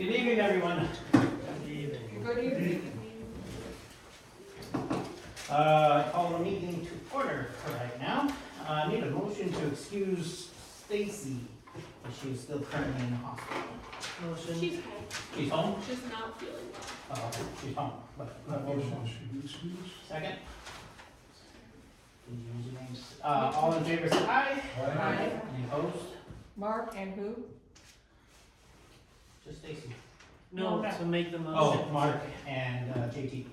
Good evening, everyone. Good evening. I call the meeting to order right now. I need a motion to excuse Stacy, as she is still currently in the hospital. Motion. She's home. She's home? She's not feeling well. Oh, okay, she's home. But Motion should be excused. second? Please use your names. All in favor say aye. Aye. Any opposed? Mark and who? Just Stacy. No, Okay. to make the motion. Oh, Mark and JT.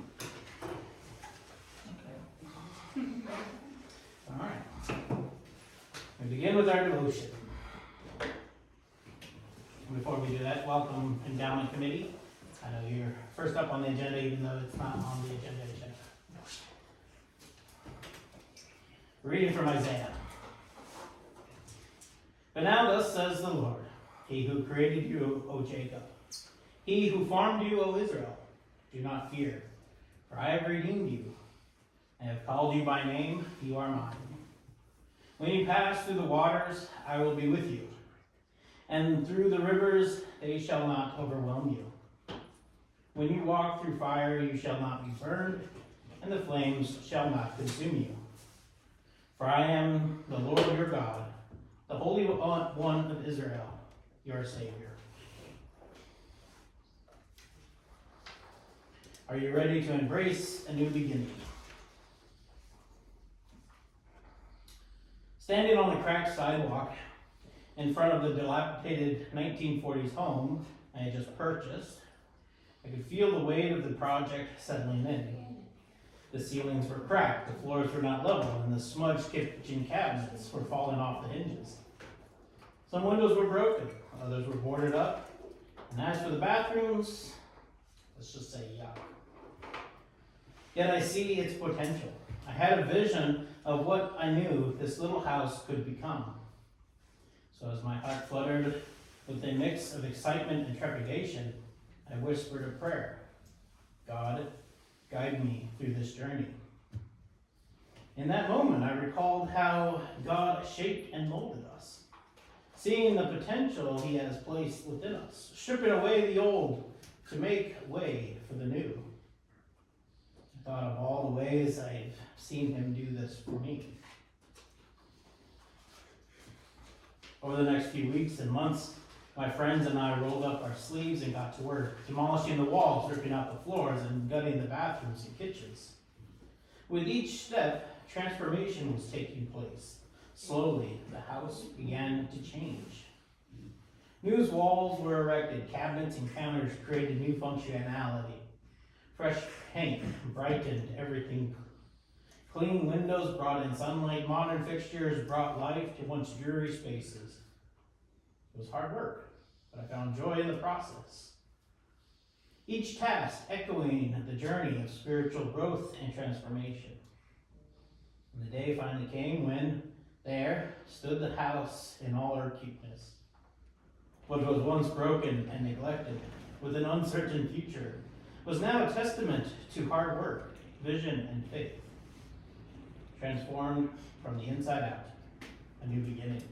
All right. We begin with our devotion. Before we do that, welcome Endowment Committee. I know you're first up on the agenda, even though it's not on the agenda. Reading from Isaiah. But now thus says the Lord, He who created you, O Jacob, He who formed you, O Israel, do not fear, for I have redeemed you. I have called you by name, you are mine. When you pass through the waters, I will be with you, and through the rivers, they shall not overwhelm you. When you walk through fire, you shall not be burned, and the flames shall not consume you. For I am the Lord your God, the Holy One of Israel, your Savior. Are you ready to embrace a new beginning? Standing on the cracked sidewalk in front of the dilapidated 1940s home I had just purchased, I could feel the weight of the project settling in. The ceilings were cracked, the floors were not level, and the smudged kitchen cabinets were falling off the hinges. Some windows were broken, others were boarded up, and as for the bathrooms, let's just say yuck. Yet I see its potential. I had a vision of what I knew this little house could become. So as my heart fluttered with a mix of excitement and trepidation, I whispered a prayer. God, guide me through this journey. In that moment, I recalled how God shaped and molded us, seeing the potential He has placed within us, stripping away the old to make way for the new. I thought of all the ways I've seen Him do this for me. Over the next few weeks and months, my friends and I rolled up our sleeves and got to work, demolishing the walls, ripping out the floors, and gutting the bathrooms and kitchens. With each step, transformation was taking place. Slowly, the house began to change. New walls were erected, cabinets and counters created new functionality. Fresh paint brightened everything. Clean windows brought in sunlight. Modern fixtures brought life to once dreary spaces. It was hard work, but I found joy in the process. Each task echoing the journey of spiritual growth and transformation. And the day finally came when there stood the house in all her cuteness. What was once broken and neglected, with an uncertain future, was now a testament to hard work, vision, and faith. Transformed from the inside out, a new beginning.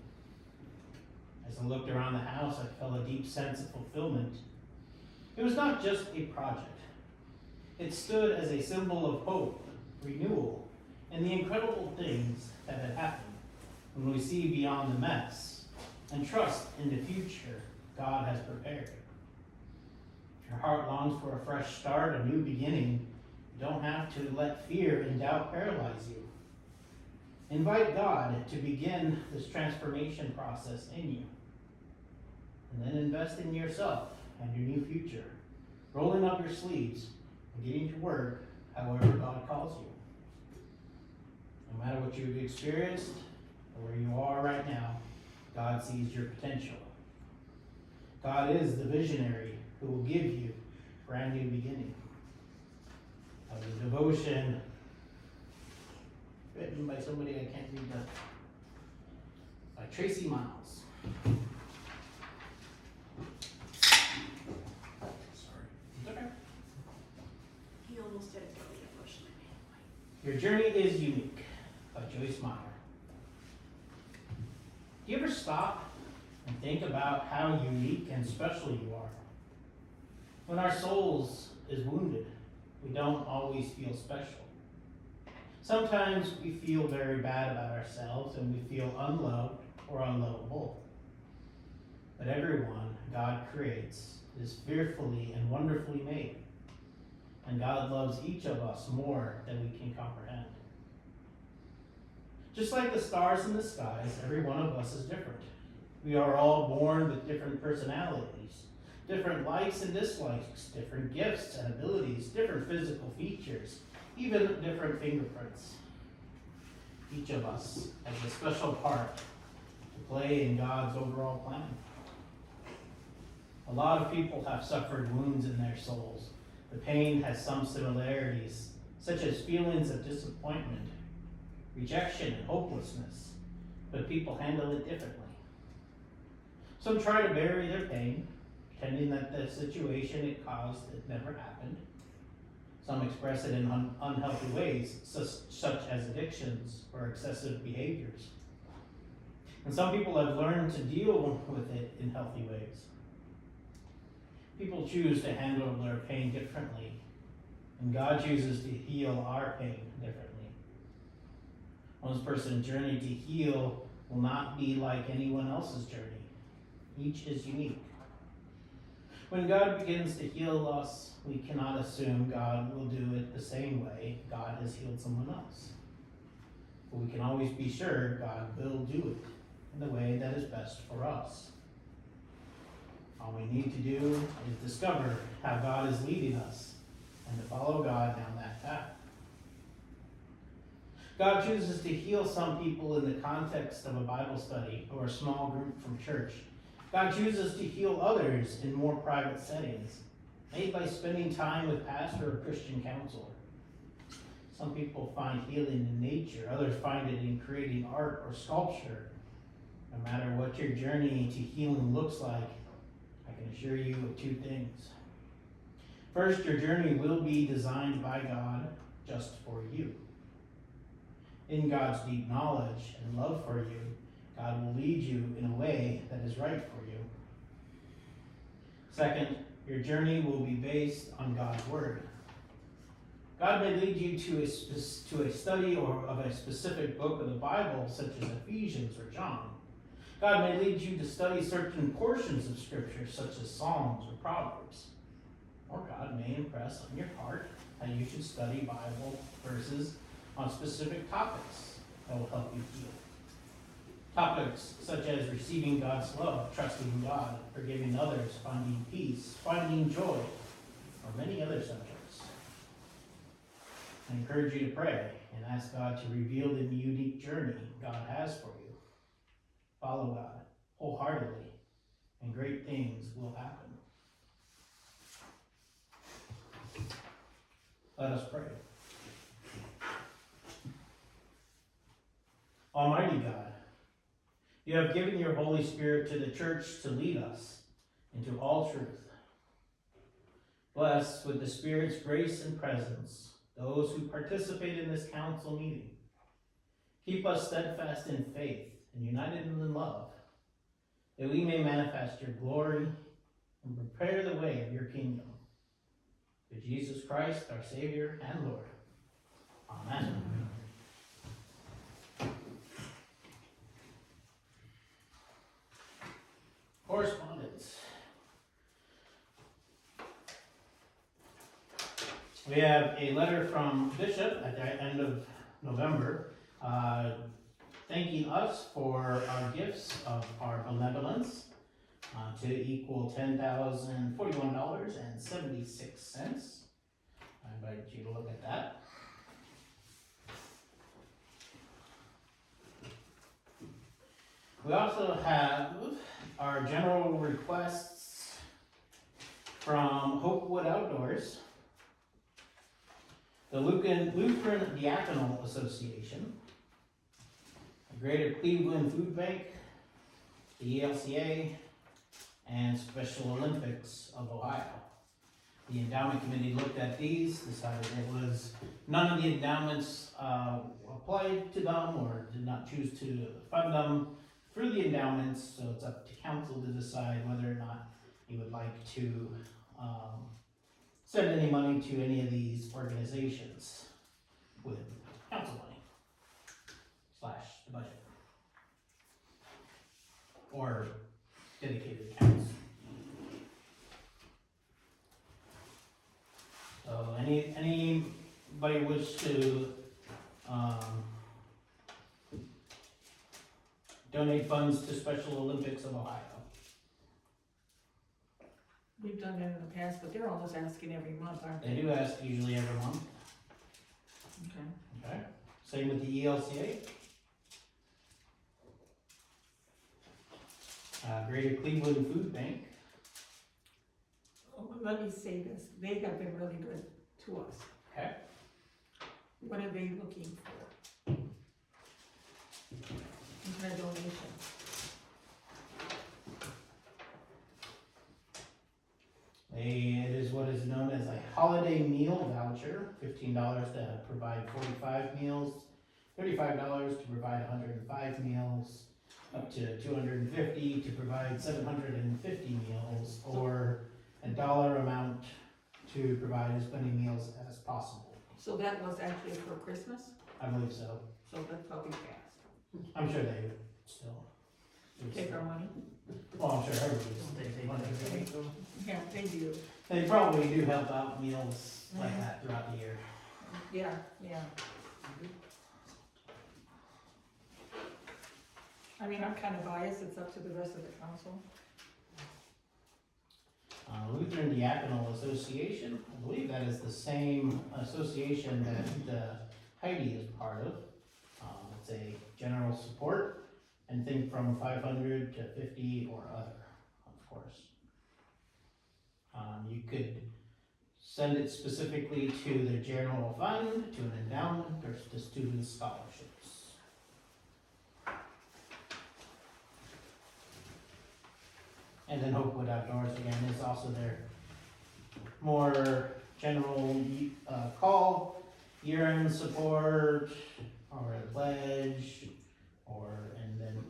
As I looked around the house, I felt a deep sense of fulfillment. It was not just a project. It stood as a symbol of hope, renewal, and the incredible things that had happened when we see beyond the mess and trust in the future God has prepared. If your heart longs for a fresh start, a new beginning, you don't have to let fear and doubt paralyze you. Invite God to begin this transformation process in you. And then invest in yourself and your new future, rolling up your sleeves and getting to work however God calls you. No matter what you've experienced or where you are right now, God sees your potential. God is the visionary who will give you a brand new beginning. Of the devotion written by somebody I can't read by Tracy Miles. Sorry. Okay. He almost didn't go the emotion. Your Journey is Unique by Joyce Meyer. Do you ever stop and think about how unique and special you are? When our souls is wounded, we don't always feel special. Sometimes we feel very bad about ourselves and we feel unloved or unlovable. But everyone God creates is fearfully and wonderfully made. And God loves each of us more than we can comprehend. Just like the stars in the skies, every one of us is different. We are all born with different personalities, different likes and dislikes, different gifts and abilities, different physical features, even different fingerprints. Each of us has a special part to play in God's overall plan. A lot of people have suffered wounds in their souls. The pain has some similarities, such as feelings of disappointment, rejection, and hopelessness, but people handle it differently. Some try to bury their pain, pretending that the situation it caused it never happened. Some express it in unhealthy ways, such as addictions or excessive behaviors. And some people have learned to deal with it in healthy ways. People choose to handle their pain differently, and God chooses to heal our pain differently. One person's journey to heal will not be like anyone else's journey. Each is unique. When God begins to heal us, we cannot assume God will do it the same way God has healed someone else. But we can always be sure God will do it in the way that is best for us. All we need to do is discover how God is leading us and to follow God down that path. God chooses to heal some people in the context of a Bible study or a small group from church. God chooses to heal others in more private settings, maybe by spending time with pastor or Christian counselor. Some people find healing in nature, others find it in creating art or sculpture. No matter what your journey to healing looks like, I can assure you of two things. First, your journey will be designed by God just for you. In God's deep knowledge and love for you, God will lead you in a way that is right for you. Second, your journey will be based on God's word. God may lead you to a study of a specific book of the Bible, such as Ephesians or John. God may lead you to study certain portions of Scripture, such as Psalms or Proverbs. Or God may impress on your heart how you should study Bible verses on specific topics that will help you heal. Topics such as receiving God's love, trusting God, forgiving others, finding peace, finding joy, or many other subjects. I encourage you to pray and ask God to reveal the unique journey God has for you. Follow God wholeheartedly, and great things will happen. Let us pray. Almighty God, you have given your Holy Spirit to the church to lead us into all truth. Bless with the Spirit's grace and presence those who participate in this council meeting. Keep us steadfast in faith and united in love, that we may manifest your glory and prepare the way of your kingdom. Through Jesus Christ, our Savior and Lord. Amen. Correspondence. We have a letter from Bishop at the end of November, thanking us for our gifts of our benevolence to equal $10,041.76. I invite you to look at that. We also have our general requests from Hopewood Outdoors, the Lutheran Diaconal Association, the Greater Cleveland Food Bank, the ELCA, and Special Olympics of Ohio. The endowment committee looked at these, decided none of the endowments applied to them or did not choose to fund them through the endowments, so it's up to council to decide whether or not you would like to send any money to any of these organizations with council money / the budget. Or dedicated accounts. So anybody wish to, donate funds to Special Olympics of Ohio? We've done that in the past, but they're almost asking every month, aren't They they? do ask usually every month, Okay. okay? Same with the ELCA. Greater Cleveland Food Bank, Oh, let me say this, they have been really good to us. okay? What are they looking for? In their donation? It is what is known as a holiday meal voucher, $15 to provide 45 meals, $35 to provide 105 meals, up to 250 to provide 750 meals, or a dollar amount to provide as many meals as possible. So that was actually for Christmas, I believe so. so that's probably fast. I'm sure they would still. Take our money? Well, I'm sure everybody's taking money. Yeah, they do. They probably do help out meals like that throughout the year. Yeah, yeah. I mean, I'm kind of biased, it's up to the rest of the council. Lutheran Diaconal Association, I believe that is the same association that Heidi is part of. It's a general support, anything from 500 to 50 or other, of course. You could send it specifically to the general fund, to an endowment, or to student scholarships. And then Hopewood Outdoors again is also their more general call, year-end support, or a pledge, and then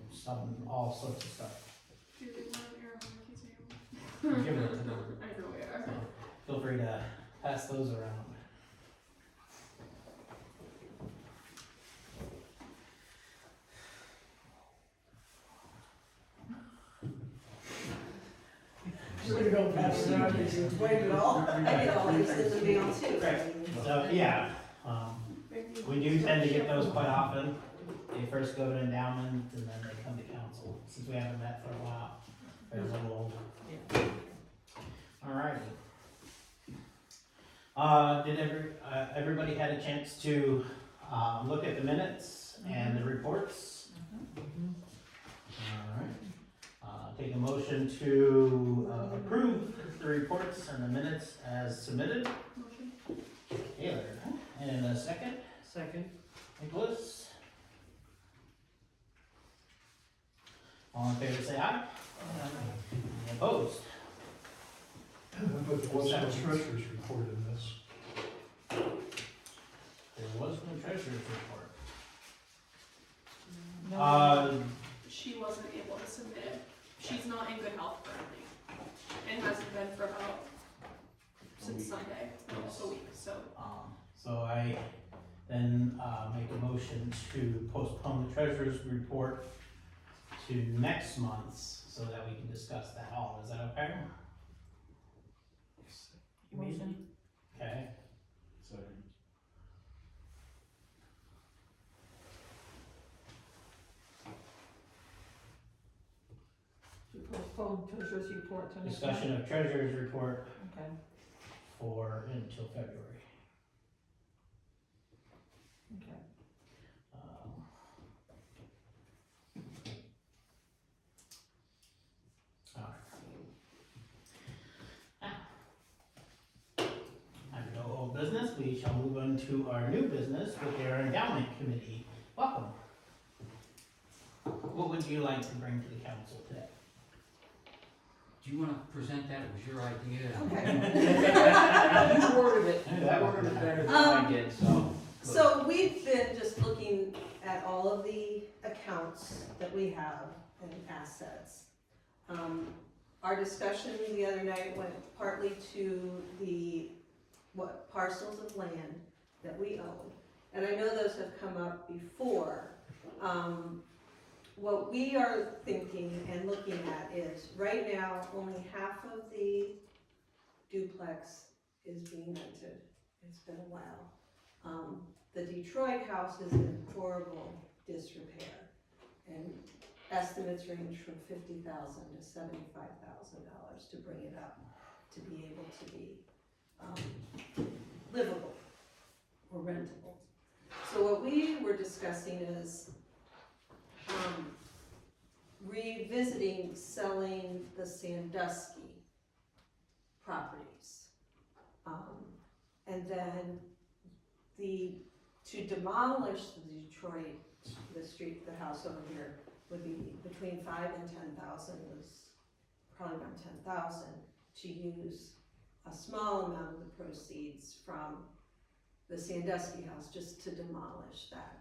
all sorts of stuff. Do they want an arrow on the table? Give it to them. I know we are. Feel free to pass those around. We're gonna go pass it around, you explain it all. I get all these in the mail too. Right. So, yeah, we do tend to get those quite often. They first go to endowment and then they come to council, since we haven't met for a while. They're a little old. Yeah. Alrighty. Did everybody had a chance to, look at the minutes and the reports? Alright. Take a motion to, approve the reports and the minutes as submitted. Motion. Taylor, and a second, Second. Nicholas. All in favor, say aye. Any opposed? But there was no treasurer's report in this. There was no treasurer's report. No. She wasn't able to submit it. She's not in good health currently, and hasn't been for about since Sunday, almost a week. So So I then, make a motion to postpone the treasurer's report to next month's, so that we can discuss that all. Is that okay? Motion. Okay. To postpone treasurer's report to next month. Discussion of treasurer's report Okay. until February. Okay. After no old business, we shall move on to our new business with our endowment committee. Welcome. What would you like to bring to the council today? Do you wanna present that? It was your idea. Okay. You worded it, you Yeah. worded it better than I did, so. So we've been just looking at all of the accounts that we have and assets. our discussion the other night went partly to what parcels of land that we own. And I know those have come up before. What we are thinking and looking at is, right now, only half of the duplex is being rented. It's been a while. The Detroit house is in horrible disrepair, and estimates range from $50,000 to $75,000 to bring it up to be able to be livable or rentable. So what we were discussing is revisiting selling the Sandusky properties. And then to demolish the Detroit, the house over here would be between 5 and 10,000, was probably around 10,000, to use a small amount of the proceeds from the Sandusky house just to demolish that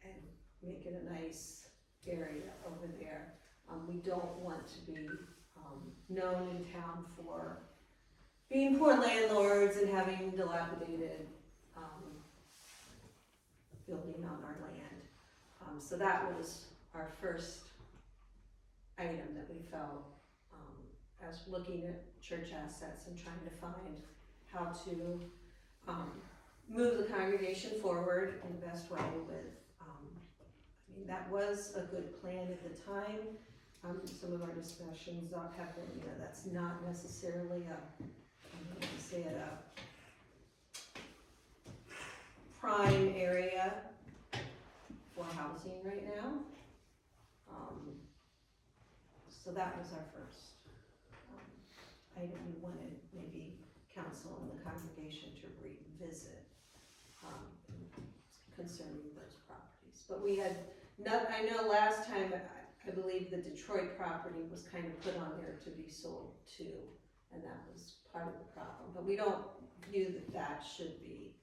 and make it a nice area over there. We don't want to be known in town for being poor landlords and having dilapidated building on our land. So that was our first item that we felt, as looking at church assets and trying to find how to move the congregation forward in the best way with, I mean, that was a good plan at the time. Some of our discussions have been, that's not necessarily a prime area for housing right now. So that was our first item we wanted maybe council and the congregation to revisit concerning those properties. But we had I know last time, I believe the Detroit property was kind of put on there to be sold too, and that was part of the problem. But we don't view that should be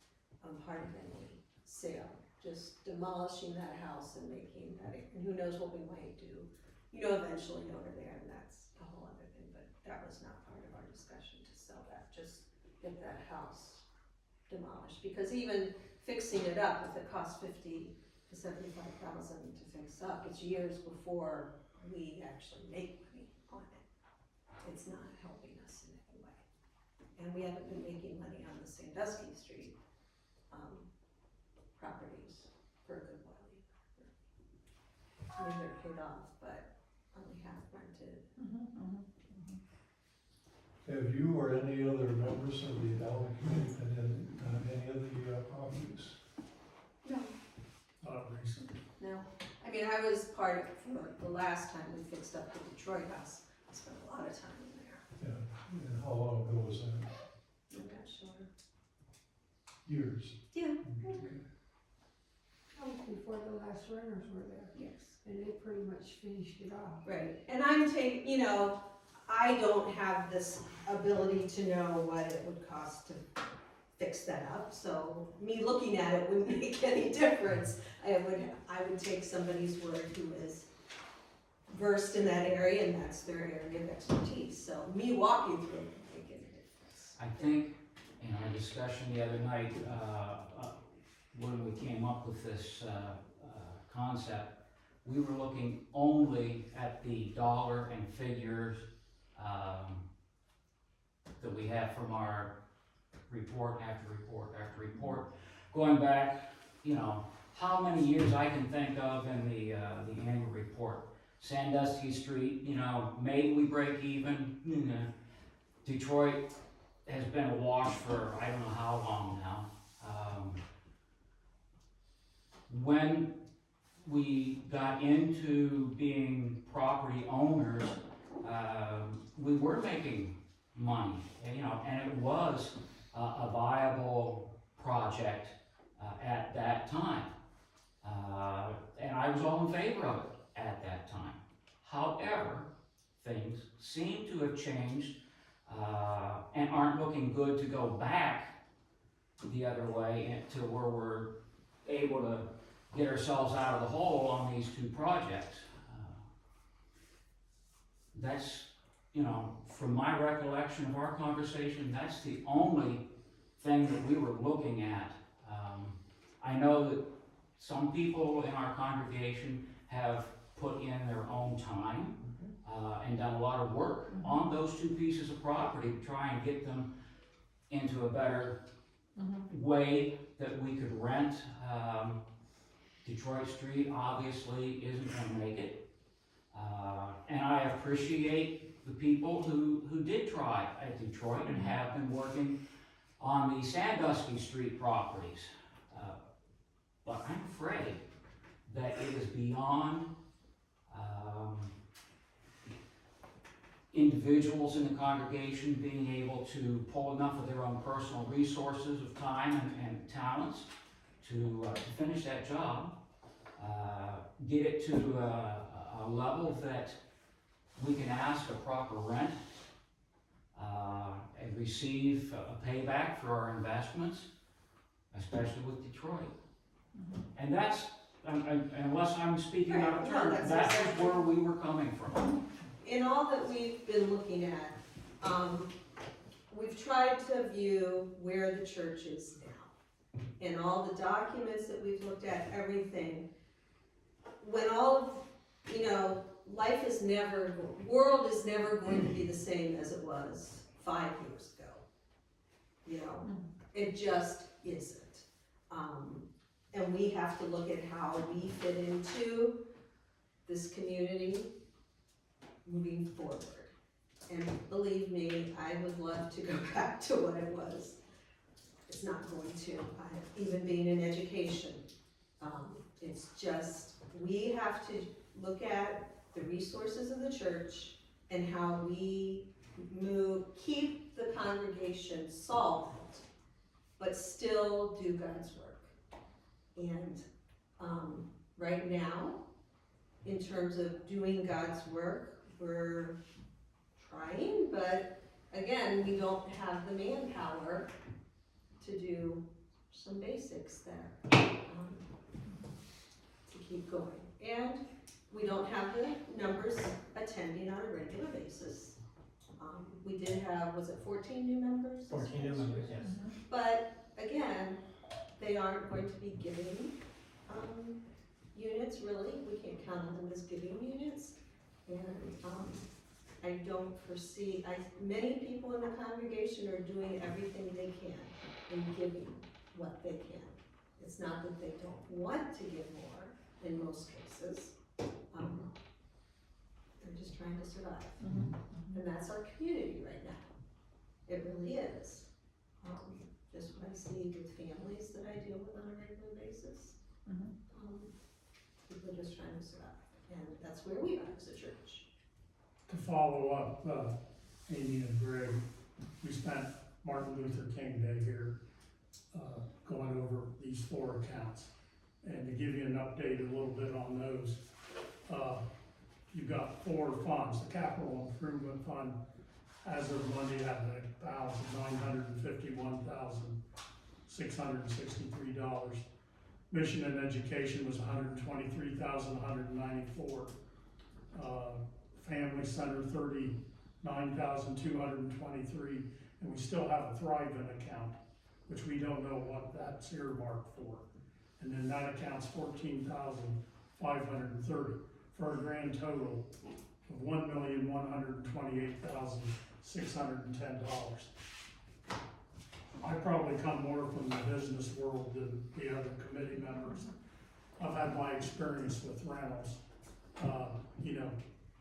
part of any sale, just demolishing that house and making that, and who knows what we might do, eventually over there, and that's a whole other thing, but that was not part of our discussion to sell that, just get that house demolished, because even fixing it up, if it costs $50,000 to $75,000 to fix up, it's years before we actually make money on it. It's not helping us in any way. And we haven't been making money on the Sandusky Street properties for a good while either. I mean, they're paid off, but only half rented. Have you or any other members of the endowment committee been in any of the properties? No. Not recently. No, I mean, I was part of, for the last time we fixed up the Detroit house, I spent a lot of time in there. Yeah, and how long ago was that? I'm not sure. Years? Yeah. Okay. Before the last runners were there, Yes. and they pretty much finished it off. Right, and I'm taking, I don't have this ability to know what it would cost to fix that up, so me looking at it wouldn't make any difference. I would take somebody's word who is versed in that area, and that's their area of expertise, so me walking through it would make any difference. I think in our discussion the other night, when we came up with this concept, we were looking only at the dollar and figures that we have from our report after report after report, going back, how many years I can think of in the annual report. Sandusky Street, maybe we break even. Detroit has been awash for I don't know how long now. When we got into being property owners, we were making money, and it was a viable project at that time. And I was all in favor of it at that time. However, things seem to have changed and aren't looking good to go back the other way to where we're able to get ourselves out of the hole on these two projects. That's, you know, from my recollection of our conversation, that's the only thing that we were looking at. I know that some people in our congregation have put in their own time and done a lot of work on those two pieces of property to try and get them into a better way that we could rent. Detroit Street obviously isn't gonna make it. And I appreciate the people who did try at Detroit and have been working on the Sandusky Street properties. But I'm afraid that it is beyond individuals in the congregation being able to pull enough of their own personal resources of time and talents to finish that job, get it to a level that we can ask a proper rent and receive a payback for our investments, especially with Detroit. And that's, unless I'm speaking out of Right, turn, no, that's that's exactly- where we were coming from. In all that we've been looking at, we've tried to view where the church is now. In all the documents that we've looked at, everything, when all of, you know, world is never going to be the same as it was 5 years ago. You know, it just isn't. And we have to look at how we fit into this community moving forward. And believe me, I would love to go back to what it was. It's not going to, even being in education. It's just, we have to look at the resources of the church and how we keep the congregation solvent, but still do God's work. And right now, in terms of doing God's work, we're trying, but again, we don't have the manpower to do some basics there, to keep going. And we don't have the numbers attending on a regular basis. We did have, was it 14 new members? 14 new members, yes. But again, they aren't going to be giving units, really. We can't count on them as giving units. And I don't foresee, many people in the congregation are doing everything they can in giving what they can. It's not that they don't want to give more in most cases. They're just trying to survive. And that's our community right now. It really is. Just what I see with families that I deal with on a regular basis. People are just trying to survive. And that's where we are as a church. To follow up, Amy and Greg, we spent Martin Luther King Day here, going over these 4 accounts. And to give you an update a little bit on those, you've got 4 funds. The Capital Improvement Fund, as of Monday, had a balance of $951,663. Mission and Education was $123,194. Family Center, $39,223, and we still have a Thrive-In account, which we don't know what that's earmarked for. And then that account's $14,530, for a grand total of $1,128,610. I probably come more from the business world than the other committee members. I've had my experience with rentals. You know,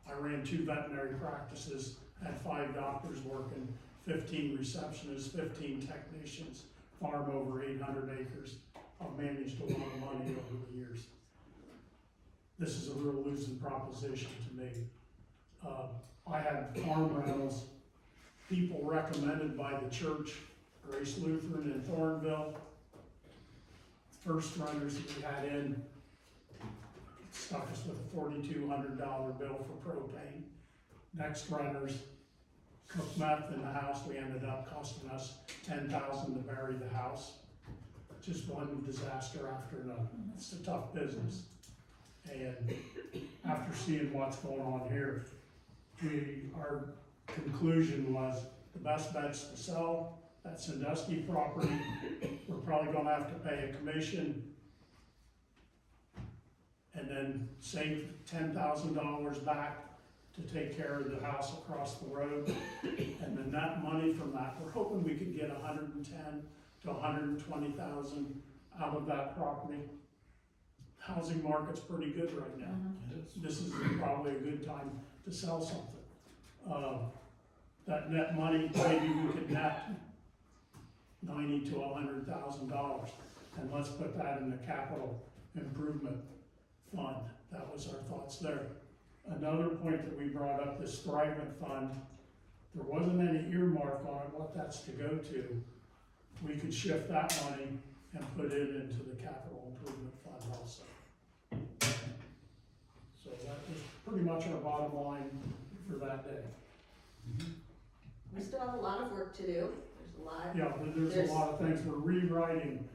I ran 2 veterinary practices, had 5 doctors working, 15 receptionists, 15 technicians, farm over 800 acres. I've managed a lot of money over the years. This is a real losing proposition to me. I had farm rentals, people recommended by the church, Grace Lutheran in Thornville. First renters that we had in stuck us with a $4,200 bill for propane. Next renters cooked meth in the house. We ended up costing us $10,000 to bury the house. Just one disaster after another. It's a tough business. And after seeing what's going on here, our conclusion was the best bet's to sell that Sandusky property. We're probably gonna have to pay a commission and then save $10,000 back to take care of the house across the road. And the net money from that, we're hoping we could get 110 to 120,000 out of that property. Housing market's pretty good right now. This is probably a good time to sell something. That net money, maybe we could net $90,000 to $100,000, and let's put that in the capital improvement fund. That was our thoughts there. Another point that we brought up, this thriving fund, there wasn't any earmark on it, what that's to go to. We could shift that money and put it into the capital improvement fund also. So that was pretty much our bottom line for that day. We still have a lot of work to do, there's a lot. Yeah, there's a lot of things we're rewriting.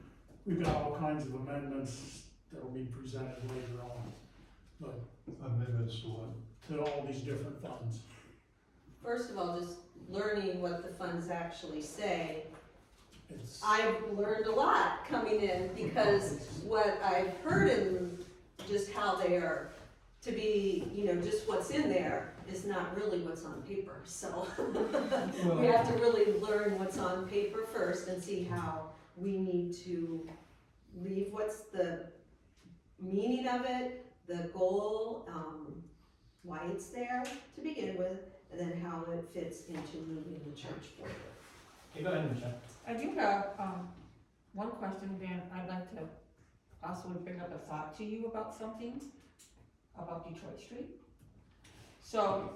We've got all kinds of amendments that'll be presented later on, but Amendments to what? to all these different funds. First of all, just learning what the funds actually say. It's, I've learned a lot coming in, because what I've heard and just how they are to be, just what's in there is not really what's on paper, so. We have to really learn what's on paper first and see how we need to leave what's the meaning of it, the goal, why it's there to begin with, and then how it fits into moving the church forward. Okay, go ahead, Michelle. I do have, one question, Dan. I'd like to possibly bring up a thought to you about something, about Detroit Street. So,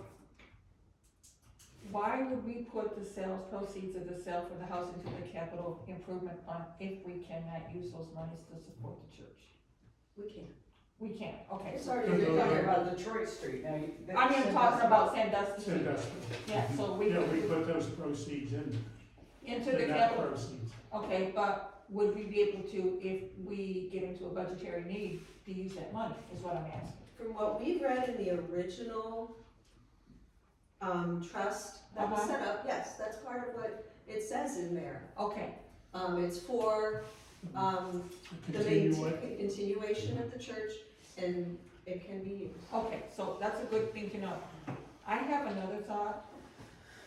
why would we put the sales proceeds of the sale for the house into the capital improvement fund if we cannot use those monies to support the church? We can't. We can't, okay. It's already, you're talking about Detroit Street now. I mean, I'm talking about Sandusky Street. Sandusky. Yeah, so we. Yeah, we put those proceeds in, Into the the net capital. proceeds. Okay, but would we be able to, if we get into a budgetary need, to use that money, is what I'm asking. From what we read in the original, trust that was set up, yes, that's part of what it says in there. Okay, It's for, the continuation of the church, and it can be used. okay, so that's a good thing to know. I have another thought.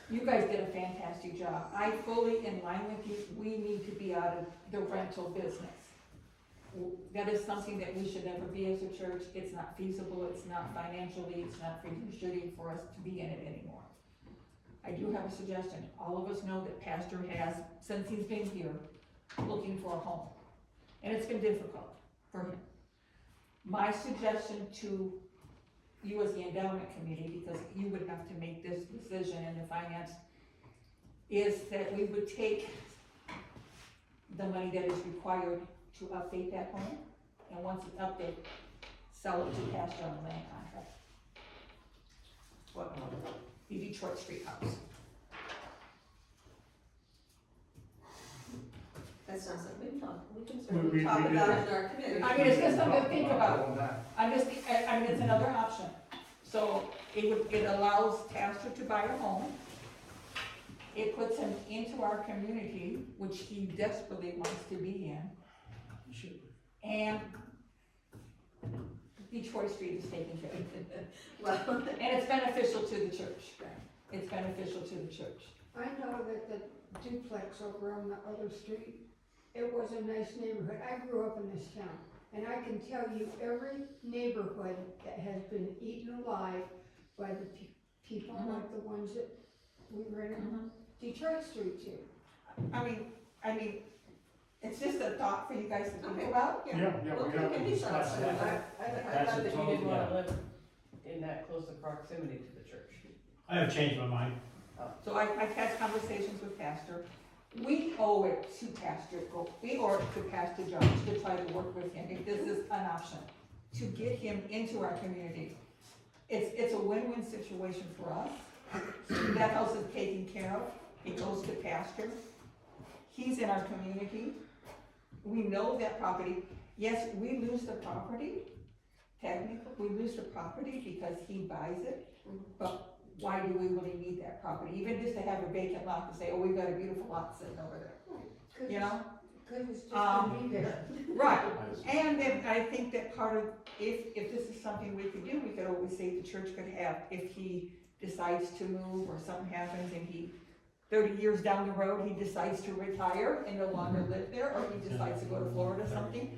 You guys did a fantastic job. I fully in line with you, we need to be out of the rental business. That is something that we should never be as a church. It's not feasible, it's not financially, it's not fiduciary for us to be in it anymore. I do have a suggestion. All of us know that Pastor has, since he's been here, looking for a home. And it's been difficult for him. My suggestion to you as the endowment committee, because you would have to make this decision in the finance, is that we would take the money that is required to update that home, and once it's updated, sell it to Pastor on the land contract. What home? The Detroit Street house. That's not something we can We certainly talk did about that. in our committee. I mean, it's just something to think about. I mean, it's another option. So it allows Pastor to buy a home. It puts him into our community, which he desperately wants to be in. And Detroit Street is taken care of. Well, And it's beneficial to the church. It's beneficial to the church. I know that the duplex over on the other street, it was a nice neighborhood. I grew up in this town, and I can tell you every neighborhood that has been eaten alive by the people like the ones that we were in. Detroit Street too. I mean, it's just a thought for you guys to think Okay. about. Yeah, Well, we have to can be discuss done. that. I That's thought a that you total- didn't wanna yeah. live in that close of proximity to the church. I have changed my mind. So I've had conversations with Pastor. We owe it to Pastor, we owe it to Pastor Jones to try to work with him, if this is an option, to get him into our community. It's a win-win situation for us. That house is taken care of, it goes to Pastor. He's in our community. We know that property. Yes, we lose the property, technically, we lose the property because he buys it, but why do we really need that property? Even just to have a vacant lot to say, oh, we've got a beautiful lot sitting over there, you know? Cause it's just gonna be there. Right, and then I think that part of, if this is something we could do, we could always say the church could have, if he decides to move or something happens and he, 30 years down the road, he decides to retire and no longer live there, or he decides to go to Florida or something,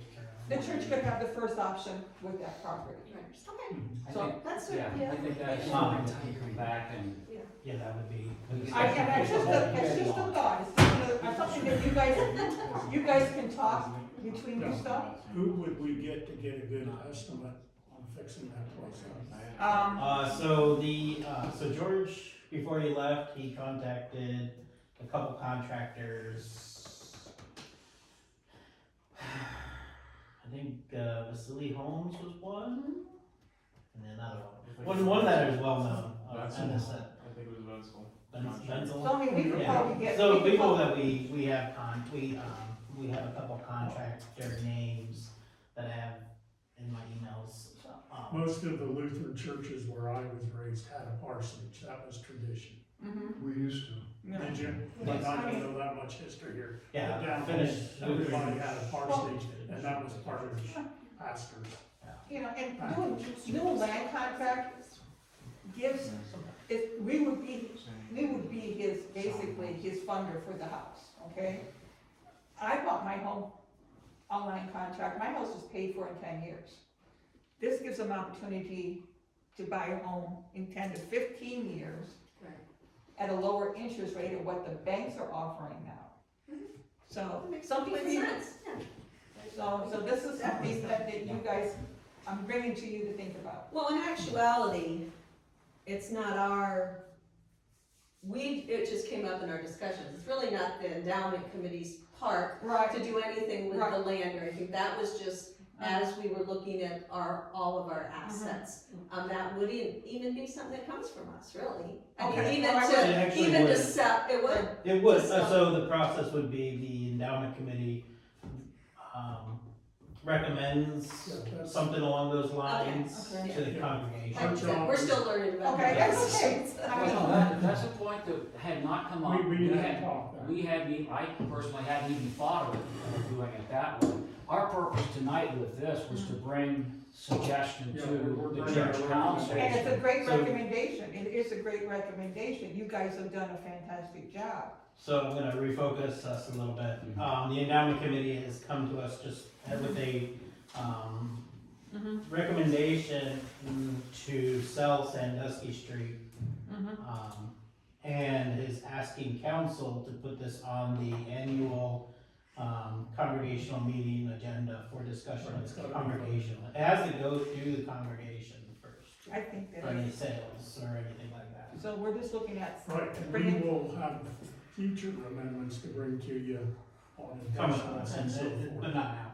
the church could have the first option with that property. Okay, I So, think, that's, yeah, I yeah. think that's something that can come back and. Yeah, that would be. And that's just a thought, it's something that you guys can talk between yourself. Who would we get to get a good estimate on fixing that place up? So George, before he left, he contacted a couple contractors. I think, Vasily Holmes was one, and then another one. One that is well known, and this, I think it was Wenzel. Benzel. So I mean, we could Yeah. probably get. So we could people probably- that we have a couple contractor names that I have in my emails. Most of the Lutheran churches where I was raised had a parsonage, that was tradition. Mhm. We used to. Yeah. Did you? Yes. I don't know that much history here. Yeah, But down finished. home, everybody had a parsonage, and that was part of pastors. You know, and doing a land contract gives, we would be his, basically his funder for the house, okay? I bought my home online contract, my house was paid for in 10 years. This gives them opportunity to buy a home in 10 to 15 years at a lower interest rate of what the banks are offering now. So, Makes something for complete you, sense, yeah. so this is something that you guys, I'm bringing to you to think about. Well, in actuality, it's not it just came up in our discussions, it's really not the endowment committee's part Right. to do anything with the land or anything, that was just as we were looking at all of our assets. That wouldn't even be something that comes from us, really. I mean, Okay. even Well, I would- It actually even to would. sell, it would. It would, So- so the process would be the endowment committee, recommends Yeah, that's- something along those lines Okay. to the congregation. Like I said, we're still learning about Okay, that. that's okay. Well, no, that's a point that had not come up. We had talked that. I personally hadn't even thought of doing it that way. Our purpose tonight with this was to bring suggestion Yeah, to we're the bringing church a council. And it's a great So- recommendation, it is a great recommendation, you guys have done a fantastic job. So I'm gonna refocus us a little bit. The endowment committee has come to us just with a, recommendation to sell Sandusky Street. And is asking council to put this on the annual, congregational meeting agenda for discussion It's of gotta the be congregation. It has to go through the congregation first, I think for that, any sales or anything like that. so we're just looking at, Right, and we will have future amendments to bring to you on Coming additions up, and so but forth. not now.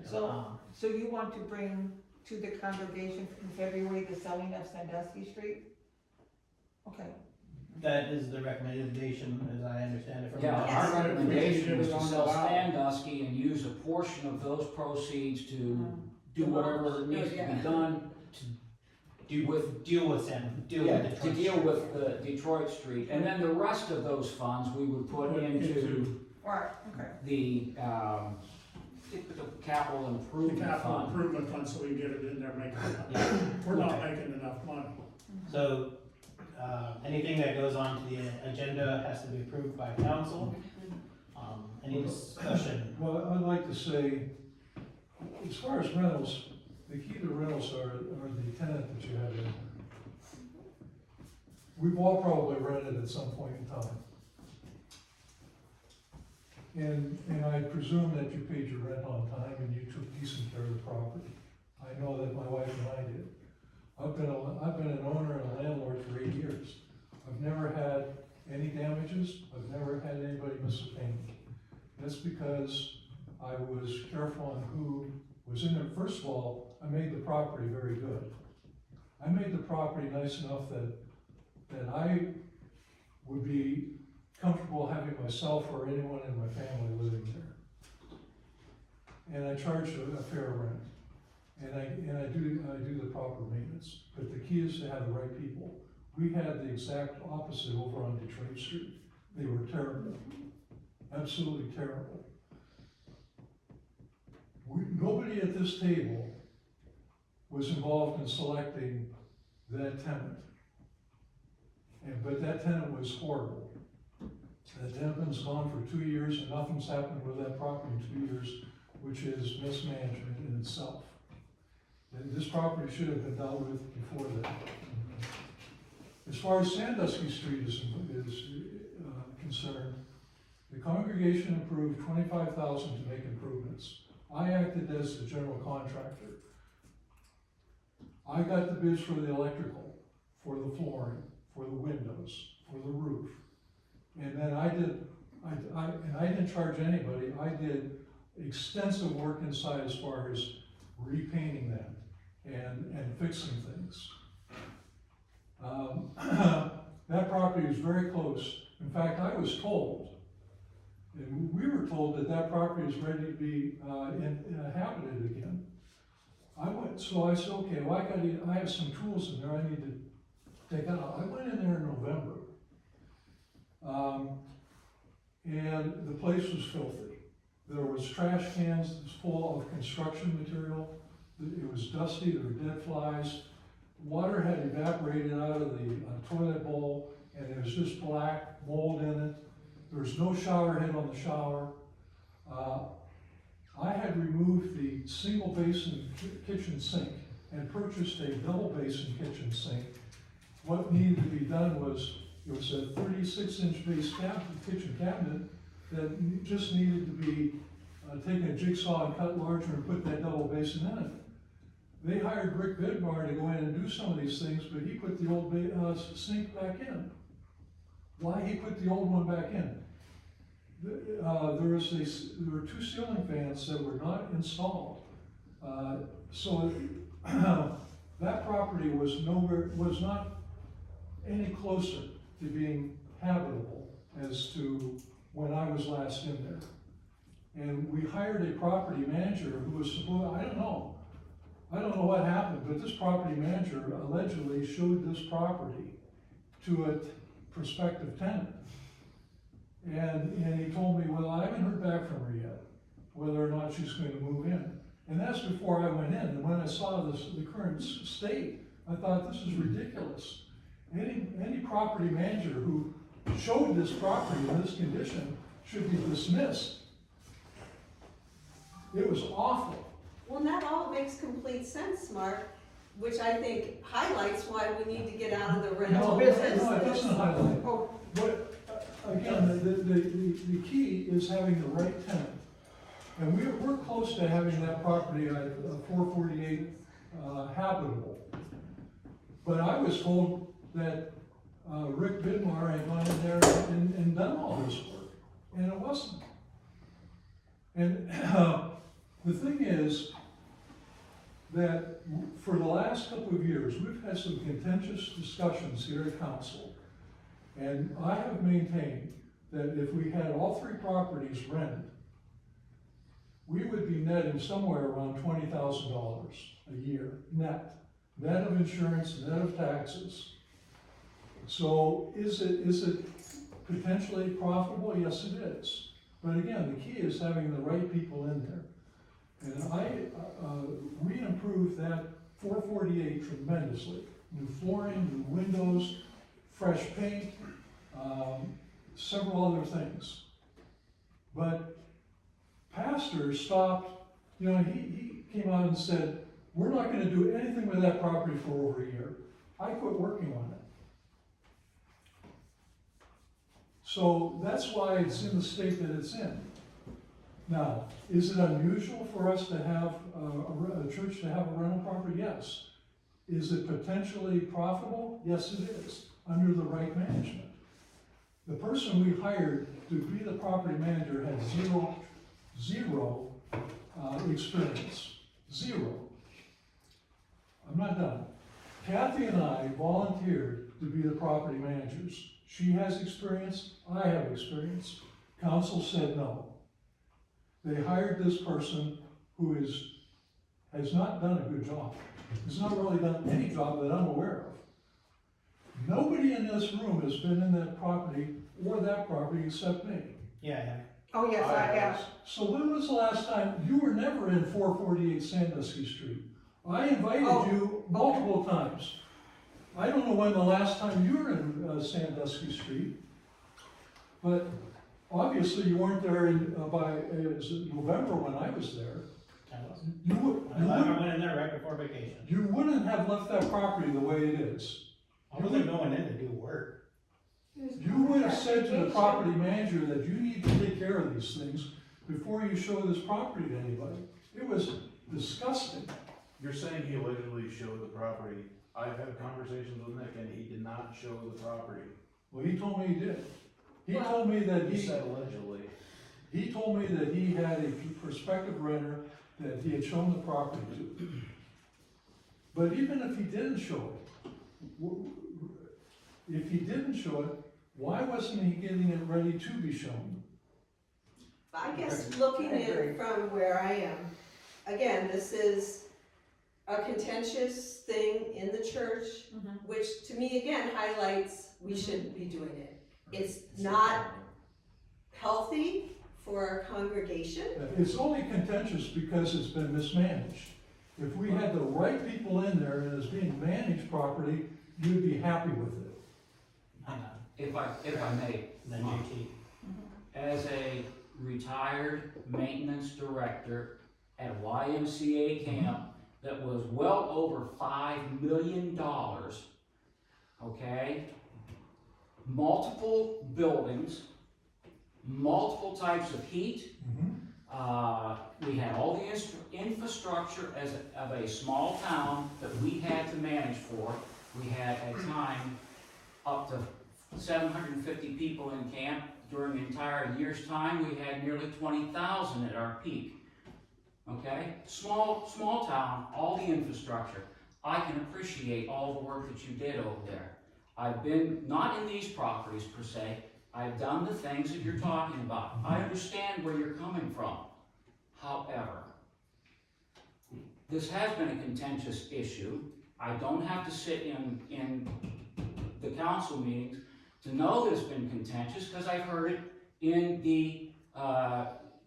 so, so you want to bring to the congregation in February the selling of Sandusky Street? Okay, That is the recommendation, as I understand it from. Yeah, Yes. our recommendation was If we to could sell get it on the Sandusky and use a portion of those proceeds to do whatever needs to be done Deal with to Detroit. deal with the Detroit Street. And then the rest of those funds we would put into alright, okay. the capital The improvement capital fund. improvement fund, so we can get it in there, make it, Yeah. we're not making enough money. So, anything that goes on to the agenda has to be approved by council. Any discussion? Well, I'd like to say, as far as rentals, the key to rentals are the tenant that you have in. We've all probably rented at some point in time. And I presume that you paid your rent on time and you took decent care of the property. I know that my wife and I did. I've been an owner and a landlord for 8 years. I've never had any damages, I've never had anybody miss a payment. That's because I was careful on who was in there. First of all, I made the property very good. I made the property nice enough that I would be comfortable having myself or anyone in my family living there. And I charge a fair rent. And I do the proper maintenance. But the key is to have the right people. We had the exact opposite over on Detroit Street. They were terrible, absolutely terrible. Nobody at this table was involved in selecting that tenant. But that tenant was horrible. That tenant's gone for 2 years and nothing's happened with that property in 2 years, which is mismanagement in itself. And this property should have been dealt with before that. As far as Sandusky Street is concerned, the congregation approved $25,000 to make improvements. I acted as the general contractor. I got the bids for the electrical, for the flooring, for the windows, for the roof. And then I didn't charge anybody. I did extensive work inside as far as repainting them and fixing things. That property is very close. In fact, I was told, and we were told that that property is ready to be inhabited again. So I said, okay, well, I have some tools in there I need to take out. I went in there in November. And the place was filthy. There was trash cans full of construction material. It was dusty, there were dead flies. Water had evaporated out of the toilet bowl, and there was just black mold in it. There was no shower head on the shower. I had removed the single basin kitchen sink and purchased a double basin kitchen sink. What needed to be done was, it was a 36-inch base kitchen cabinet that just needed to be taken a jigsaw and cut larger and put that double basin in it. They hired Rick Vidmar to go in and do some of these things, but he put the old sink back in. Why he put the old one back in? There were 2 ceiling fans that were not installed. So that property was not any closer to being habitable as to when I was last in there. And we hired a property manager who was supposed, I don't know what happened, but this property manager allegedly showed this property to a prospective tenant. And he told me, well, I haven't heard back from her yet, whether or not she's going to move in. And that's before I went in. And when I saw the current state, I thought, this is ridiculous. Any property manager who showed this property in this condition should be dismissed. It was awful. Well, and that all makes complete sense, Mark, which I think highlights why we need to get out of the rental business. No, it doesn't highlight. But again, the key is having the right tenant. And we're close to having that property at 448 habitable. But I was told that Rick Vidmar had gone in there and done all this work, and it wasn't. And the thing is that for the last couple of years, we've had some contentious discussions here at council, and I have maintained that if we had all 3 properties rented, we would be netting somewhere around $20,000 a year net of insurance, net of taxes. So is it potentially profitable? Yes, it is. But again, the key is having the right people in there. And we improved that 448 tremendously. New flooring, new windows, fresh paint, several other things. But pastor stopped, he came out and said, we're not going to do anything with that property for over a year. I quit working on it. So that's why it's in the state that it's in. Now, is it unusual for us to have a church to have a rental property? Yes. Is it potentially profitable? Yes, it is, under the right management. The person we hired to be the property manager had zero experience. Zero. I'm not done. Kathy and I volunteered to be the property managers. She has experience, I have experience. Council said no. They hired this person who has not done a good job. Has not really done any job that I'm aware Nobody in this room has been in that property or that property except me. Yeah, Oh, yes, I have. So when was the last time, you were never in 448 Sandusky Street. I invited Oh, you multiple times. I don't know when the last time you were in Sandusky Street, but obviously you weren't there it was November when I was there. I was. You would, I went in there right before vacation. you wouldn't have left that property the way it is. I wasn't going in to do work. You would have said to the property manager that you need to take care of these things before you show this property to anybody. It was disgusting. You're saying he allegedly showed the property. I've had conversations with Nick and he did not show the property. Well, he told me he did. He told me that He said allegedly. he told me that he had a prospective renter that he had shown the property to. But even if he didn't show it, if he didn't show it, why wasn't he getting it ready to be shown? I guess looking at it from where I am, again, this is a contentious thing in the church, which to me again highlights we shouldn't be doing it. It's not healthy for our congregation. It's only contentious because it's been mismanaged. If we had the right people in there and it's being managed properly, you'd be happy with it. Hang on, If I may, then JT. as a retired maintenance director at a YMCA camp that was well over $5 million, okay? Multiple buildings, multiple types of heat. We had all the infrastructure of a small town that we had to manage for. We had at time up to 750 people in camp. During the entire year's time, we had nearly 20,000 at our peak. Okay? Small town, all the infrastructure. I can appreciate all the work that you did over there. I've been, not in these properties per se, I've done the things that you're talking about. I understand where you're coming from. However, this has been a contentious issue. I don't have to sit in the council meetings to know that it's been contentious, because I've heard it in the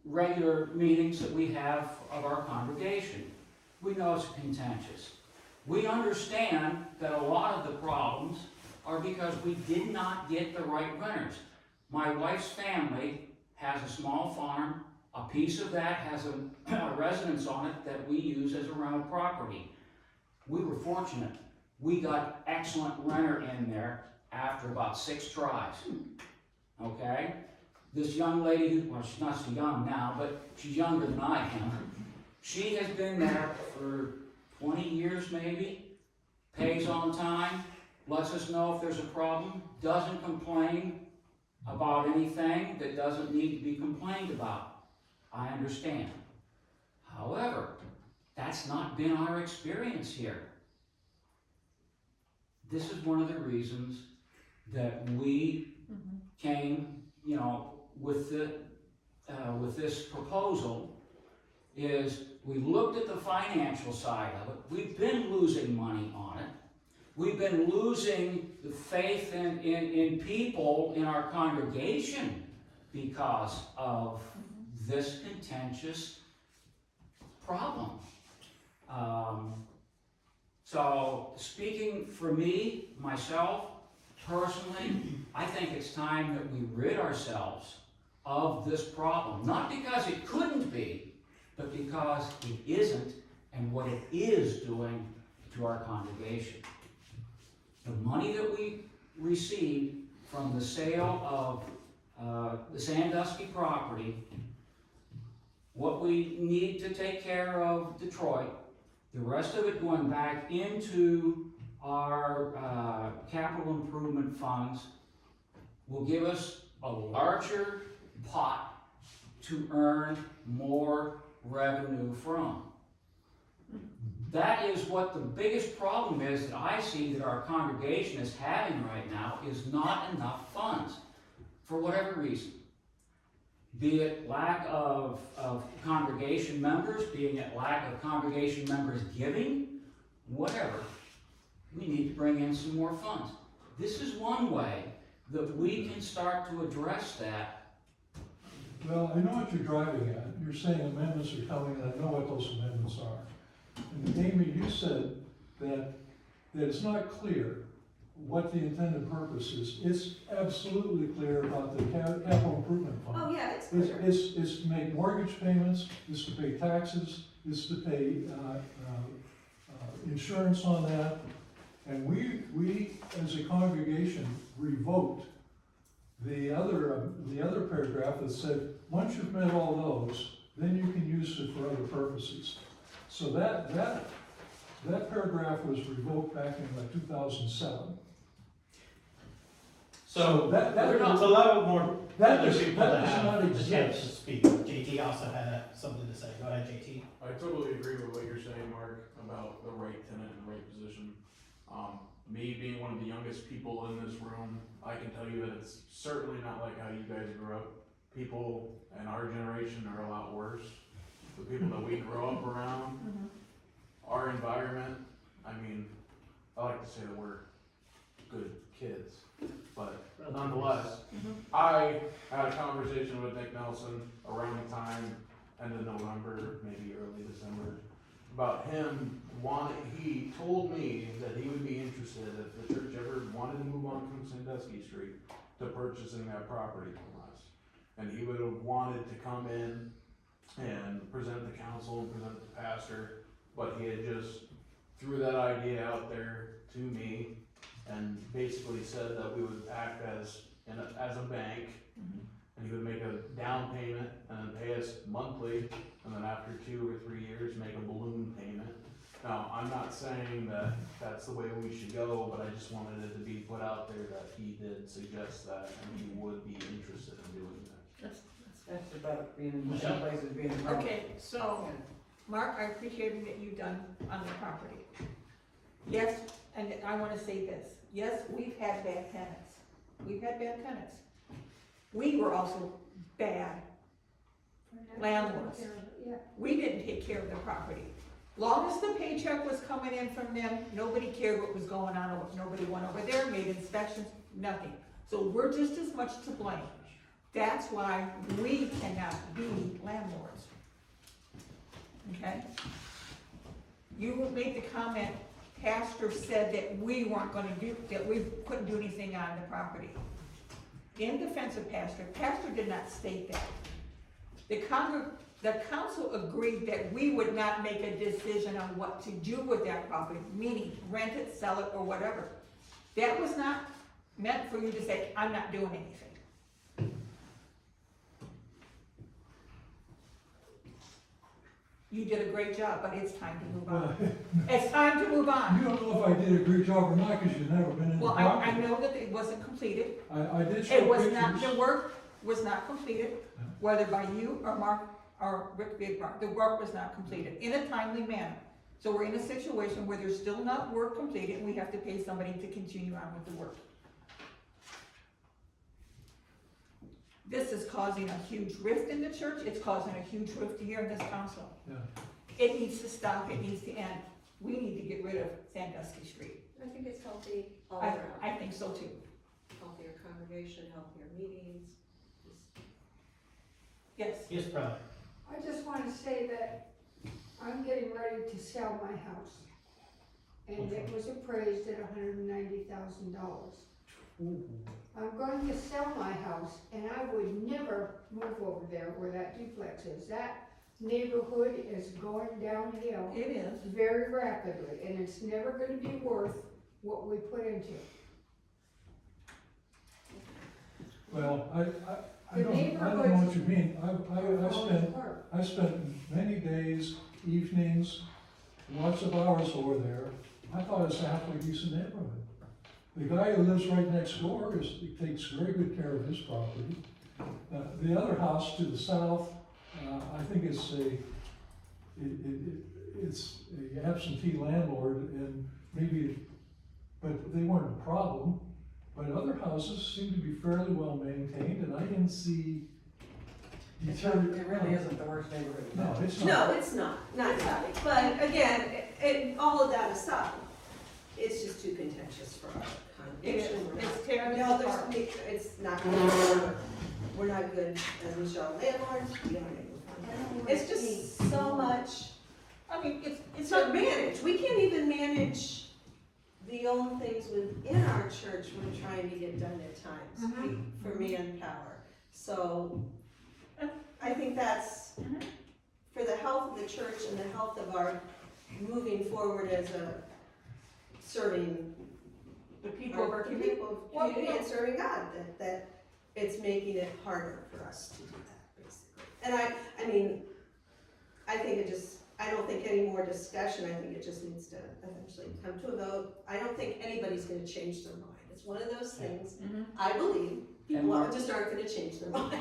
regular meetings that we have of our congregation. We know it's contentious. We understand that a lot of the problems are because we did not get the right renters. My wife's family has a small farm. A piece of that has a residence on it that we use as a rental property. We were fortunate. We got excellent renter in there after about 6 tries. Okay? This young lady, well, she's not so young now, but she's younger than I am. She has been there for 20 years maybe, pays on time, lets us know if there's a problem, doesn't complain about anything that doesn't need to be complained about. I understand. However, that's not been our experience here. This is one of the reasons that we came, with this proposal, is we looked at the financial side of it. We've been losing money on it. We've been losing the faith in people in our congregation because of this contentious problem. So speaking for me, myself, personally, I think it's time that we rid ourselves of this problem. Not because it couldn't be, but because it isn't, and what it is doing to our congregation. The money that we received from the sale of the Sandusky property, what we need to take care of Detroit, the rest of it going back into our capital improvement funds, will give us a larger pot to earn more revenue from. That is what the biggest problem is that I see that our congregation is having right now, is not enough funds, for whatever reason. Be it lack of congregation members, being it lack of congregation members giving, whatever. We need to bring in some more funds. this is one way that we can start to address that. Well, I know what you're driving at. You're saying amendments are coming, and I know what those amendments are. And Amy, you said that it's not clear what the intended purpose is. It's absolutely clear about the capital improvement fund. Oh, yeah, it's clear. It's to make mortgage payments, it's to pay taxes, it's to pay, insurance on that. And we, as a congregation, revoked the other paragraph that said, once you've met all those, then you can use it for other purposes. So that paragraph was revoked back in like 2007. So, that to allow more that other does people to not have the chance to exist. speak. JT also had something to say. Go ahead, JT. I totally agree with what you're saying, Mark, about the right tenant and the right position. Me being one of the youngest people in this room, I can tell you that it's certainly not like how you guys grew up. People in our generation are a lot worse. The people that we grew up around, our environment, I mean, I like to say that we're good kids, but nonetheless, I had a conversation with Nick Nelson around the time, end of November, maybe early December, about him he told me that he would be interested if the church ever wanted to move on from Sandusky Street to purchasing that property from us. And he would have wanted to come in and present the council and present the pastor, but he had just threw that idea out there to me and basically said that we would act as a bank, and he would make a down payment and then pay us monthly, and then after 2 or 3 years make a balloon payment. Now, I'm not saying that that's the way we should go, but I just wanted it to be put out there that he did suggest that and he would be interested in doing that. That's about being, Michelle? places being. Okay, so, Mark, I appreciate everything that you've done on the property. Yes, and I wanna say this, yes, we've had bad tenants. We've had bad tenants. We were also bad landlords. Yeah. We didn't take care of the property. Long as the paycheck was coming in from them, nobody cared what was going on, nobody went over there, made inspections, nothing. So we're just as much to blame. That's why we cannot be landlords. Okay? You made the comment, pastor said that we weren't gonna that we couldn't do anything on the property. In defense of pastor did not state that. The council agreed that we would not make a decision on what to do with that property, meaning rent it, sell it, or whatever. That was not meant for you to say, I'm not doing anything. You did a great job, but it's time to move on. It's time to move on. You don't know if I did a great job or not, because you've never been in the Well, property. I know that it wasn't completed. I did show It was pictures. not, the work was not completed, whether by you or Mark or Rick Bigbar. The work was not completed in a timely manner. So we're in a situation where there's still not work completed and we have to pay somebody to continue on with the work. This is causing a huge rift in the church. It's causing a huge rift here in this council. Yeah. It needs to stop. It needs to end. We need to get rid of Sandusky Street. I think it's healthy all I around. think so too. Healthier congregation, healthier meetings. Yes. Yes, brother. I just wanna say that I'm getting ready to sell my house. And it was appraised at $190,000. I'm going to sell my house and I would never move over there where that duplex is. That neighborhood is going downhill It is. very rapidly and it's never gonna be worth what we put into it. Well, I The don't know what you mean. I spent many days, evenings, lots of hours over there. I thought it was a halfway decent neighborhood. The guy who lives right next door he takes very good care of his property. The other house to the south, I think it's a absentee landlord and maybe, but they weren't a problem. But other houses seem to be fairly well maintained, and I didn't see It really isn't the worst neighborhood. No, it's No, not. it's not really. But again, all of that aside, it's just too contentious for our congregation. We're not- It's tearing No, us apart. it's not good. We're not good as Michelle landlords, we don't make fun. It's just so much I mean, it's not managed. We can't even manage the own things within our church we're trying to get done at times for manpower. So I think that's for the health of the church and the health of our moving forward as a serving the people of our community. people of Well, community yeah. and serving God, that it's making it harder for us to do that, basically. And I mean, I think I don't think any more discussion, I think it just needs to eventually come to a vote. I don't think anybody's gonna change their mind. It's one of those things, I believe, people Mark- just aren't gonna change their mind.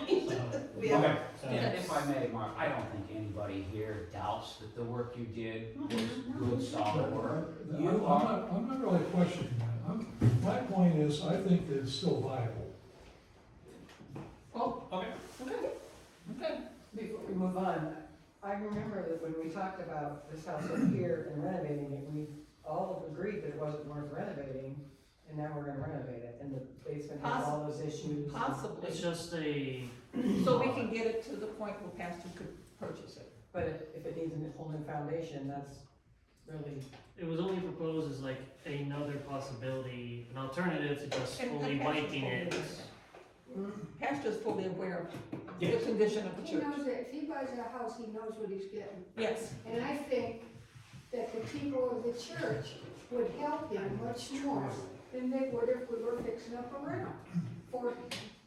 So, We have- okay, so, And if I may, Mark, I don't think anybody here doubts that the work you did was good, solid work. You are, I'm not really questioning that. My point is, I think that it's still viable. Well, okay. okay. Before we move on, I remember that when we talked about this house up here and renovating it, we all agreed that it wasn't worth renovating, and now we're gonna renovate it, and the basement has all those issues. Possibly, It's just a, so we can get it to the point where Pastor could purchase it. But if it needs a whole new foundation, that's really, it was only proposed as like another possibility, an alternative to just And fully Pastor's wiping fully it. aware of that. Pastor's fully aware of the Yes. condition of the He church. knows that if he buys a house, he knows what he's getting. Yes, And I think that the people of the church would help him much more than they would if we were fixing up a rental for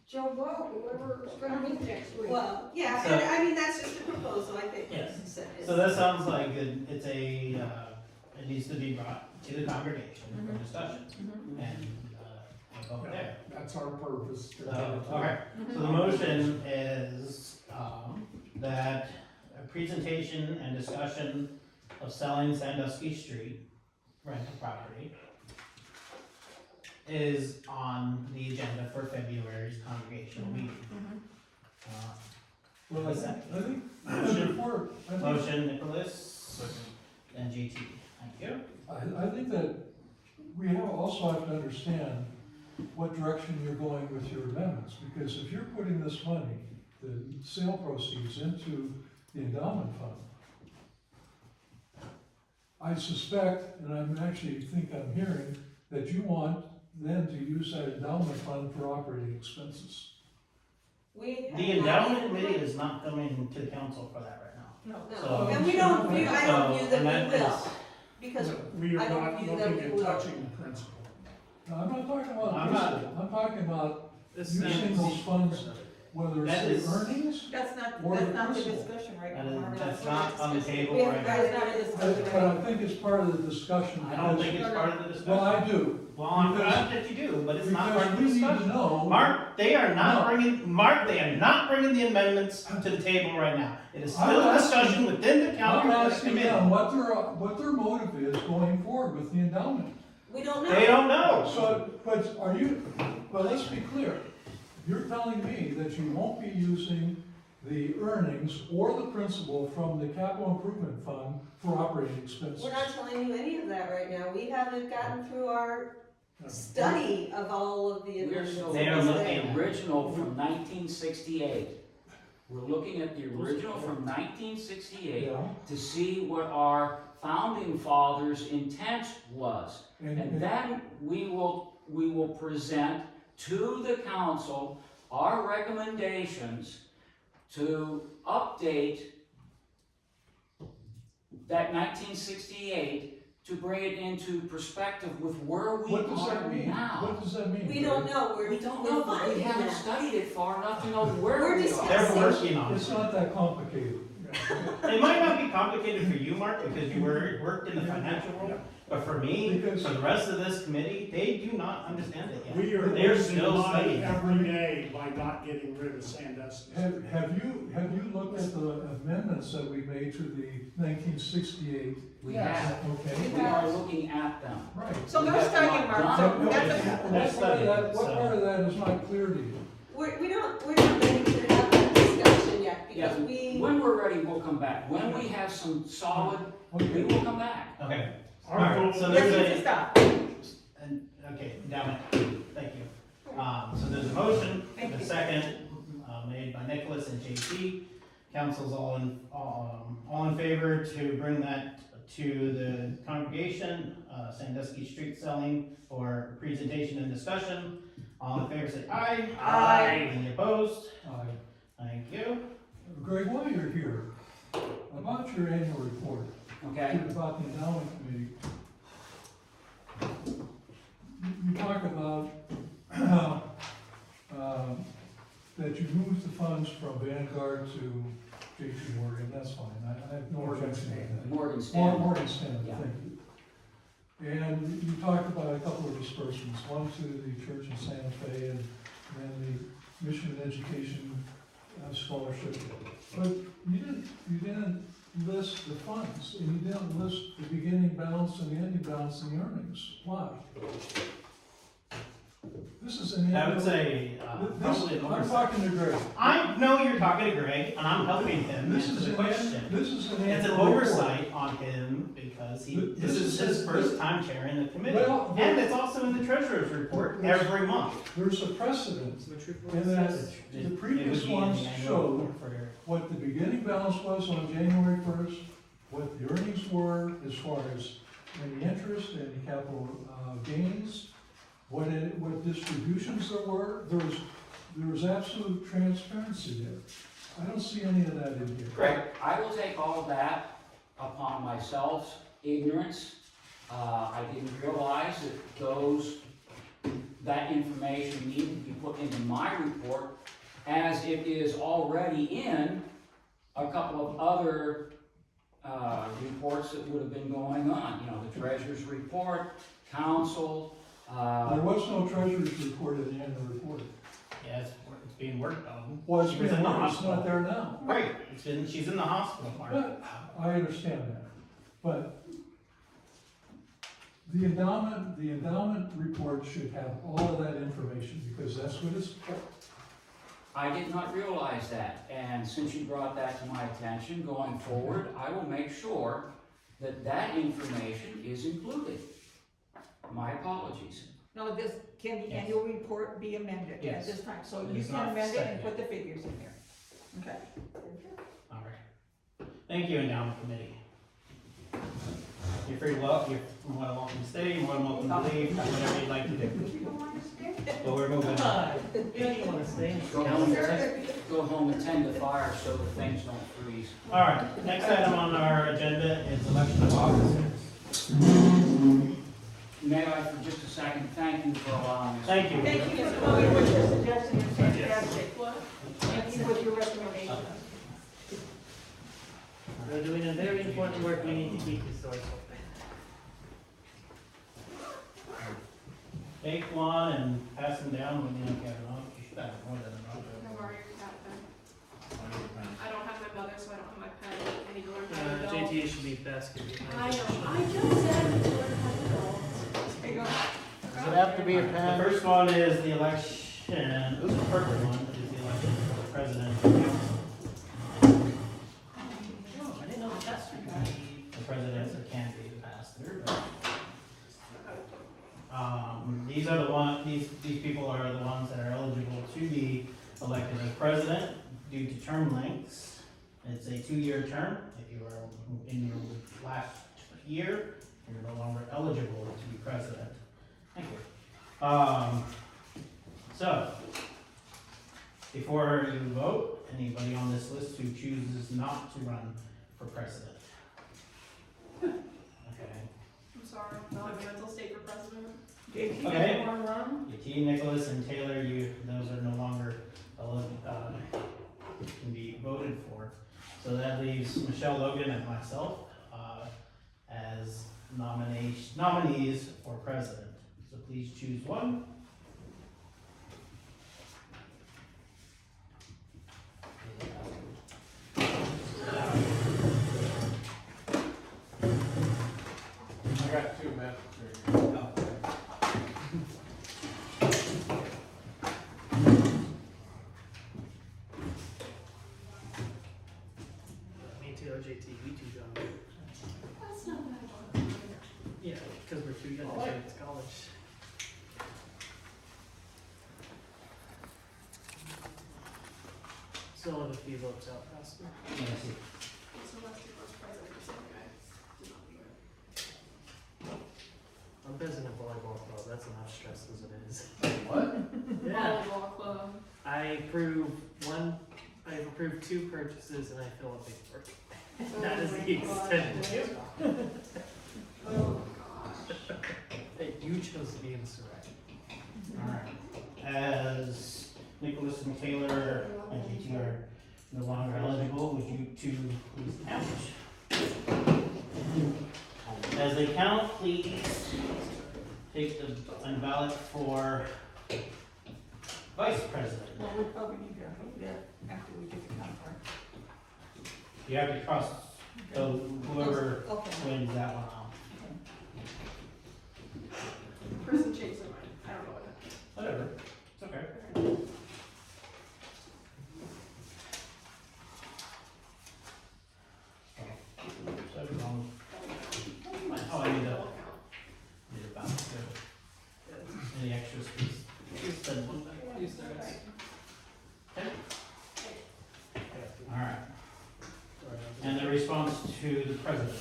Joe Blow, whoever's gonna meet next week. Well, yeah, So- and I mean, that's just a proposal, I think. Yes. It's- So that sounds like it's it needs to be brought to the congregation for discussion, and, we'll go there. That's our purpose. to So, get it to- okay, so the motion is, that a presentation and discussion of selling Sandusky Street rental property is on the agenda for February's congregational meeting. Well, I think, Motion. before, I think, Motion, Nicholas, and GT, thank you. I think that we also have to understand what direction you're going with your amendments, because if you're putting this money, the sale proceeds, into the endowment fund, I suspect, and I'm actually think I'm hearing, that you want then to use that endowment fund for operating expenses. We have The endowment committee is not coming to the council for that right now. no. So- No, and we don't view, I don't view So, and that we that will, is- because We I are don't not view that looking we at will. touching the principal. Now, I'm not talking about I'm not- principal, I'm talking about This using those funds, whether it's That the is- earnings, That's not, Or that's the not the principal. discussion right That now. is, Mark. that's not on the table We have right got now. That's not a discussion but right I now. think it's part of the discussion. I don't think because- it's part of the discussion. Well, I do. Well, I'm Because- glad that you do, but it's not part Because of the we need to discussion. know. Mark, they are not No. bringing the amendments to the table right now. It is still I'm a asking- discussion within the I'm county asking committee. them what their motive is going forward with the endowment. we don't know. They don't know. So, but let's be clear. You're telling me that you won't be using the earnings or the principal from the capital improvement fund for operating expenses. We're not telling you any of that right now. We haven't gotten through our study of all of the we're amendments. still They are looking looking at the original from 1968. We're looking at the original from 1968 Yeah, to see what our founding fathers' intent was. And then we will present to the council our recommendations to update that 1968 to bring it into perspective with where we what does are that mean? now. What does that mean? We don't know. We don't know, but we finding haven't that. studied it far enough to know where We're we are. discussing- They're working on It's it. not that complicated. It might not be complicated for you, Mark, because you worked in the financial world, but for me, Because- for the rest of this committee, they do not understand it yet. We are They're losing still money studying. every day by not getting rid of Sandusky. Have you looked at the amendments that we made to the 1968? We Yes. have, Okay, we are looking at them. right. So We they're have studying, not Mark, done so it. that's a, What part of that is not clear to you? We're not ready to have that discussion yet, Yeah, because we, when we're ready, we'll come back. When we have some solid, we Okay. will come back. Okay, Our alright, vote- so let's there's get a, to stop. motion, Thank a you. second, made by Nicholas and JT. Council's all in favor to bring that to the congregation, Sandusky street selling for presentation and discussion. All in favor say aye. Aye. Any opposed? Aye. Thank you. Greg, while you're here, about your annual report, Okay, about the endowment committee, you talk about that you moved the funds from Vanguard to JP Morgan, that's fine, I have no objection to that. Morgan Stanley. Morgan Stanley, Yeah. thank you. And you talked about a couple of disbursements, one to the church in Santa Fe and then the mission and education scholarship. But you didn't list the funds, and you didn't list the beginning balance and the ending balance and the earnings. Why? This is an. I would say, probably an I'm oversight. talking to Greg. I know you're talking to Greg, and I'm helping him This answer is the question. This is an. It's an annual report. oversight on him because this This is is- his first time chairing the committee. Well, And it's also in the treasurer's report every month. There's a precedent Which report in is that this? the previous ones showed what the beginning balance was on January 1st, what the earnings were as far as any interest, any capital gains, what distributions there were. There was absolute transparency there. I don't see any of that in here. Correct. I will take all of that upon myself, ignorance. I didn't realize that that information needed to be put into my report, as it is already in a couple of other reports that would have been going on. You know, the treasurer's report, council. There was no treasurer's report in the annual report. Yeah, it's being worked on. Well, it's She was been, in the it's hospital. not there now. Right, she's in the hospital, Mark. But, I understand that, but the endowment report should have all of that information, because that's what it's for. I did not realize that, and since you brought that to my attention, going forward, I will make sure that that information is included. My apologies. No, can the Yes. annual report be amended at Yes. this time? So It you is can not amend it set and yet. put the figures in there. Okay. All right. Thank you, endowment committee. You're free to you're more than welcome to stay, you're more than welcome to leave, whatever you'd like to do. You don't wanna stay? But we're moving on. Come on, you don't even wanna stay. Go home and tend the fire so that things don't freeze. All right, next item on our agenda is election of officers. May I, for just a second, thank you for allowing us. Thank you. Thank you, Mr. Bowman, with your suggestion, it's fantastic. What? Thank you with your recommendation. We're doing a very important work, we need to keep this door open. Take one and pass them down when you don't have enough. You should have more than enough. I've already got them. I don't have my mother, so I don't have my pen. I need to learn how to build. JT should be basket I behind. know, I just said I need to learn how to build. There you go. Does it have to be a The pen? first one is the election, oops, the purple one is the election for president and council. Oh, I didn't know that's. The presidents that can't be passed through. These are the these people are the ones that are eligible to be elected as president due to term lengths. It's a 2-year term. If you are in your last year, you're no longer eligible to be president. Thank you. So, before you vote, anybody on this list who chooses not to run for president? Okay. I'm sorry, not have a mental state for president. JT, Okay. doesn't want to run? T, Nicholas, and Taylor, those are no longer, can be voted for. So that leaves Michelle Logan and myself, as nominees for president. So please choose one. I got two, man. Me too, JT, we too young. That's not what I want. Yeah, because we're too young to go to college. Still have a few votes out, Pastor. Let me see. So last year was president, so okay. Did not do it. I'm president of volleyball club, that's enough stress as it is. What? Yeah, Volleyball club. I approved 2 purchases and I fill up paperwork. That is the extent of it. Oh gosh. Hey, you chose to be in Surrey. Alright. As Nicholas and Taylor and JT are no longer eligible, would you two please count? As they count, please take the ballot for vice president. Well, we probably need to vote that after we get the count part. You have to cross, so whoever Okay. wins that one out. Person changed their mind. I don't know what happened. Whatever, it's okay. So wrong. Oh, I need a ballot too. Any extras, please? Use the one back. Use theirs. Alright. And the response to the president.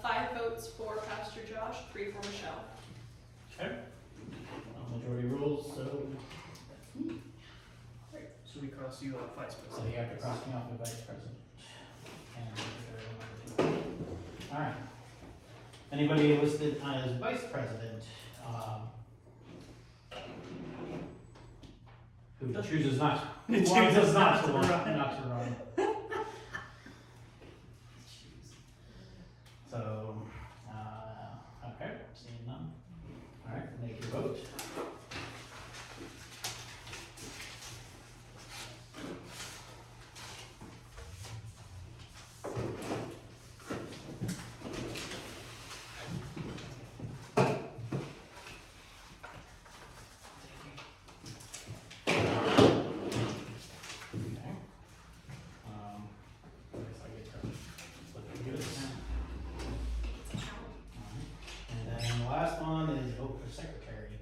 5 votes for Pastor Josh, 3 for Michelle. Okay. Majority rules, so So we cross you out vice so president. you have to cross me off the vice president. Alright. Anybody listed as vice president, who chooses not, who wants us not to run. So, okay, seeing none. Alright, make your vote. Okay. I guess I get to look at this now. Alright. And then the last one is vote for secretary.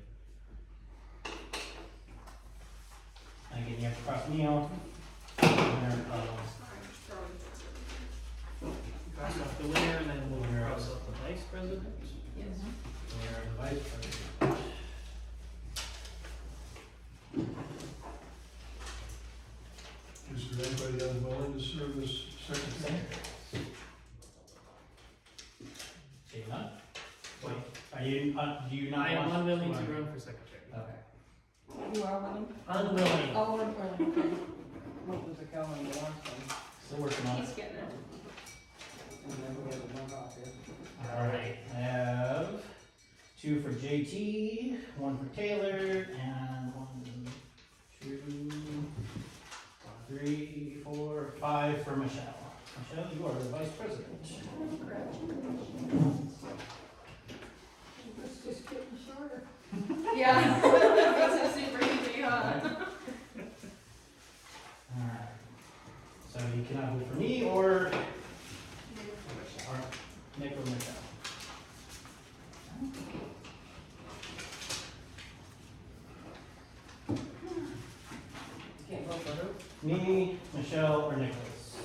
And again, you have to cross me off. Sorry, just throwing things in. Cross off the winner and then we'll cross off the vice president. Yes. Where are the vice president? Is there anybody unwilling to serve as secretary? See none? Wait, are you, do you not I am want unwilling to run? run for secretary. Okay. You are willing? Unwilling. Oh, we're willing, okay. What was the calendar last time? Still working on it. He's getting it. And then we have one copy. Alright, I have 2 for JT, 1 for Taylor, and 1, 2, 3, 4, 5 for Michelle. Michelle, you are the vice president. It's just getting shorter. Yeah. That's super easy, huh? Alright. So you cannot vote for me or Nick or Michelle. You can't vote for who? Me, Michelle, or Nicholas.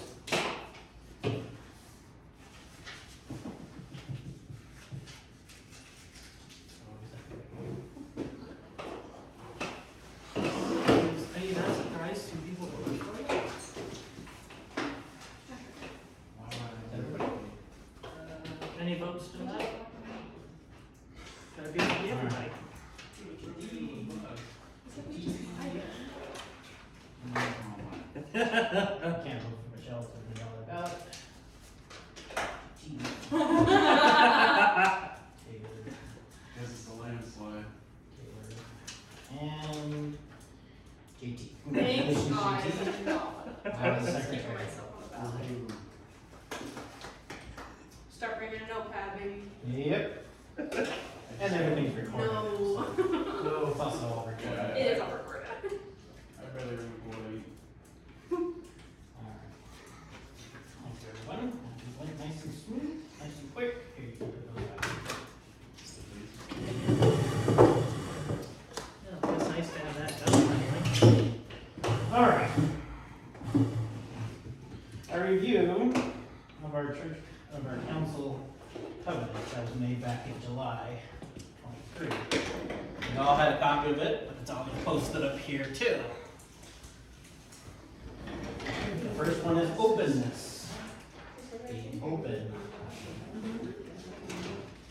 Are you not surprised 2 people voted for you? Everybody? Any votes to that? Gotta be everybody. Can't vote for Michelle to the dollar ballot. Taylor, Guess it's a landslide. and JT. Thanks, Congratulations, guys. JT. No. As I was just secretary. keeping myself on the ballot. Start bringing a notepad, baby. Yep. And everything's recorded. No. So fuss all recorded. It is all recorded. I'd rather record Alright. Thanks everyone. That went nice and smooth, nice and quick. Here, you can put those back. Yeah, it's nice to have that done finally. Alright. our church, of our council covenant that was made back in July 23. We all had a copy of it, but it's all been posted up here too. The first one is openness, being open.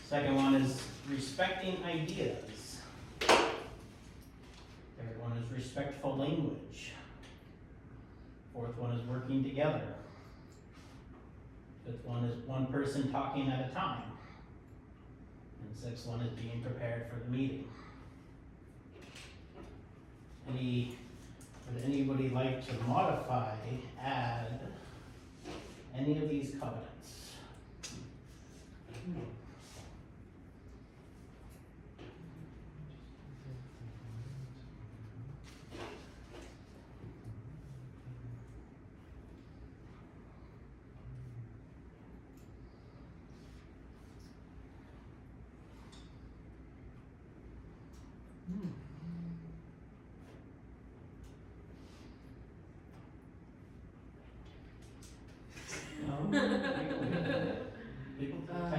Second one is respecting ideas. Third one is respectful language. Fourth one is working together. Fifth one is one person talking at a time. And sixth one is being prepared for the meeting. Would anybody like to modify, add any of these covenants? People I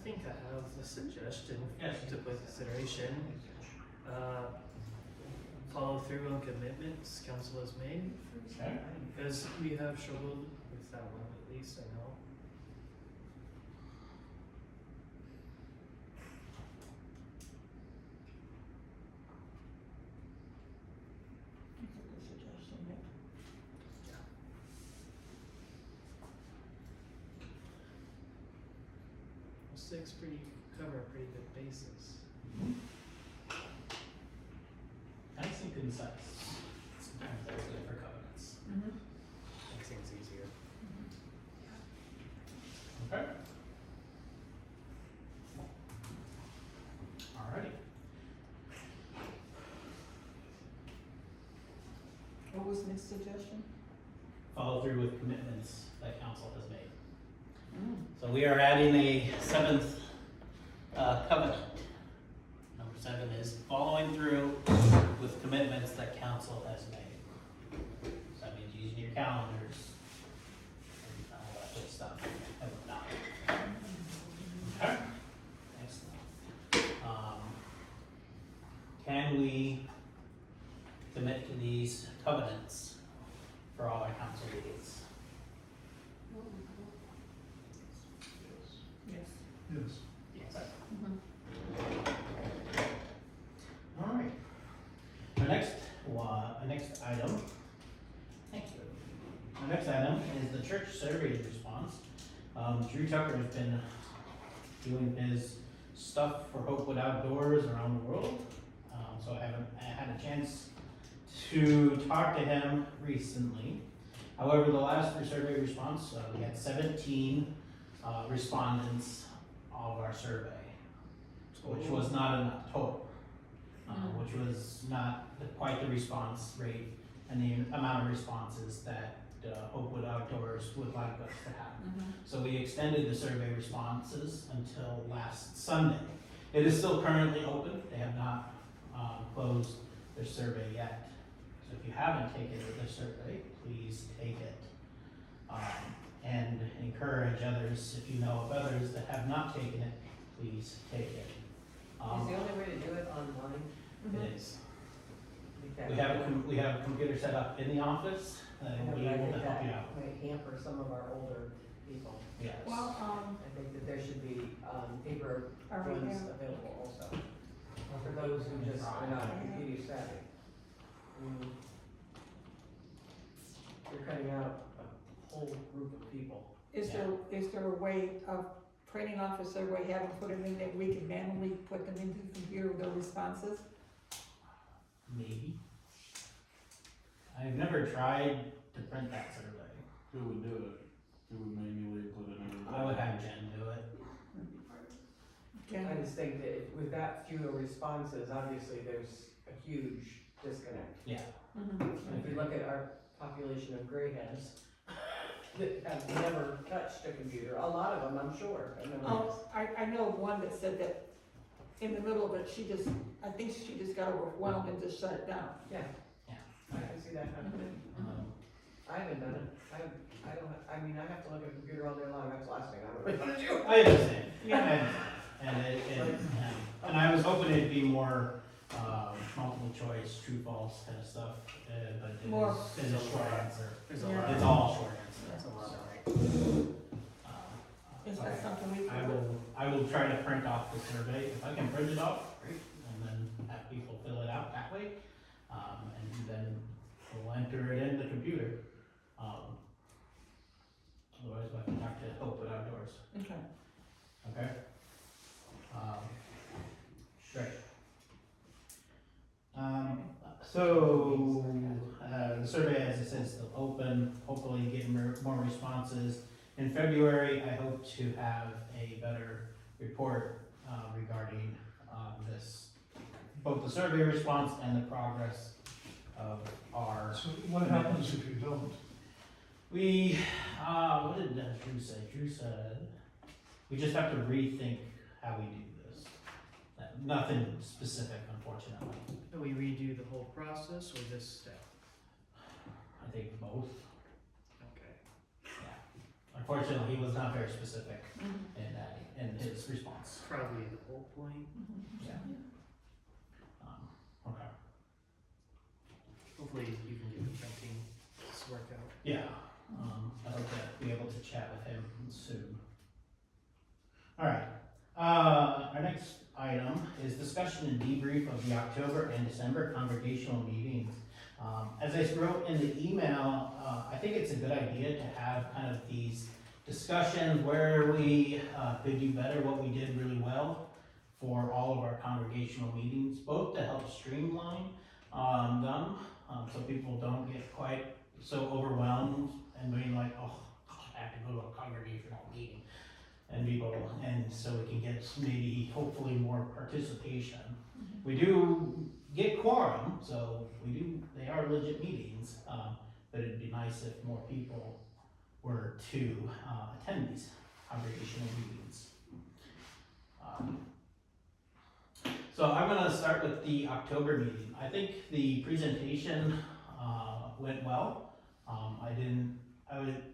think I have a suggestion Yes. to put consideration. Follow through on commitments council has made, Okay. because we have struggled with that one at least, I know. Six cover a pretty good basis. Nice and concise. Sometimes that's good for covenants. Makes things easier. Okay. Alrighty. What was Nick's suggestion? Follow through with commitments that council has made. So we are adding a seventh covenant. Number 7 is following through with commitments that council has made. So that means using your calendars and all that good stuff and whatnot. Okay. Excellent. Can we commit to these covenants for all our council meetings? Yes. Yes. All right. Our next item. Thank you. Our next item is the church survey response. Drew Tucker has been doing his stuff for Hopewood Outdoors around the world. So I haven't had a chance to talk to him recently. However, the last survey response, we had 17 respondents of our survey, which was not enough total, which was not quite the response rate and the amount of responses that Hopewood Outdoors would like us to have. So we extended the survey responses until last Sunday. It is still currently open. They have not closed their survey yet. So if you haven't taken the survey, please take it. And encourage others, if you know of others that have not taken it, please take it. Is the only way to do it online? It is. We have a computer set up in the office that will be able to help you out. Might hamper some of our older people. Yes. Well, I think that there should be, paper Are we ones there? available also, for those who just are not computer savvy. You're cutting out a whole group of people. is there a way of printing off a survey, have them put them in, that we can manually put them into the computer with their responses? Maybe. I've never tried to print that survey. Who would do it? Who would manually put it in? I would have Jen do it. I just think that with that few responses, obviously there's a huge disconnect. Yeah. If you look at our population of grayheads that have never touched a computer, a lot of them, I'm sure. I know Oh, I know of one that said that in the middle of it, I think she just got overwhelmed and just shut it down. Yeah. Yeah. I can see that happening. I haven't done it. I don't, I mean, I have to look at a computer all day long, that's the last thing I really wanna do. I understand. And I was hoping it'd be more, multiple choice, true, false kind of stuff, but More- it is a short answer. There's a Yeah. lot. It's all short answer. That's a lot of Is Okay. that something we I can do? I will try to print off the survey, if I can print it off, great, and then have people fill it out that way. And then we'll enter it in the computer. Otherwise we'll have to talk to Hope at Outdoors, Okay. okay? Sure. So, the survey, as I said, is still open, hopefully getting more responses. In February, I hope to have a better report, regarding, this, both the survey response and the progress of our. So what happens if you don't? We, what did Drew say? Drew said, we just have to rethink how we do this. Nothing specific, unfortunately. Do we redo the whole process or this step? I think both. Okay. Yeah. Unfortunately, he was not very specific in that, in his response. Probably the whole point. Yeah. Okay. Hopefully you can get the printing to work out. Yeah, I hope to be able to chat with him soon. Alright, our next item is discussion and debrief of the October and December congregational meetings. As I wrote in the email, I think it's a good idea to have kind of these discussions where we could do better, what we did really well for all of our congregational meetings, both to help streamline them, so people don't get quite so overwhelmed and being like, oh, I have to go to a congregational meeting. And so we can get maybe hopefully more participation. We do get quorum, so they are legit meetings, but it'd be nice if more people were to attend these congregational meetings. So I'm gonna start with the October meeting. I think the presentation went well.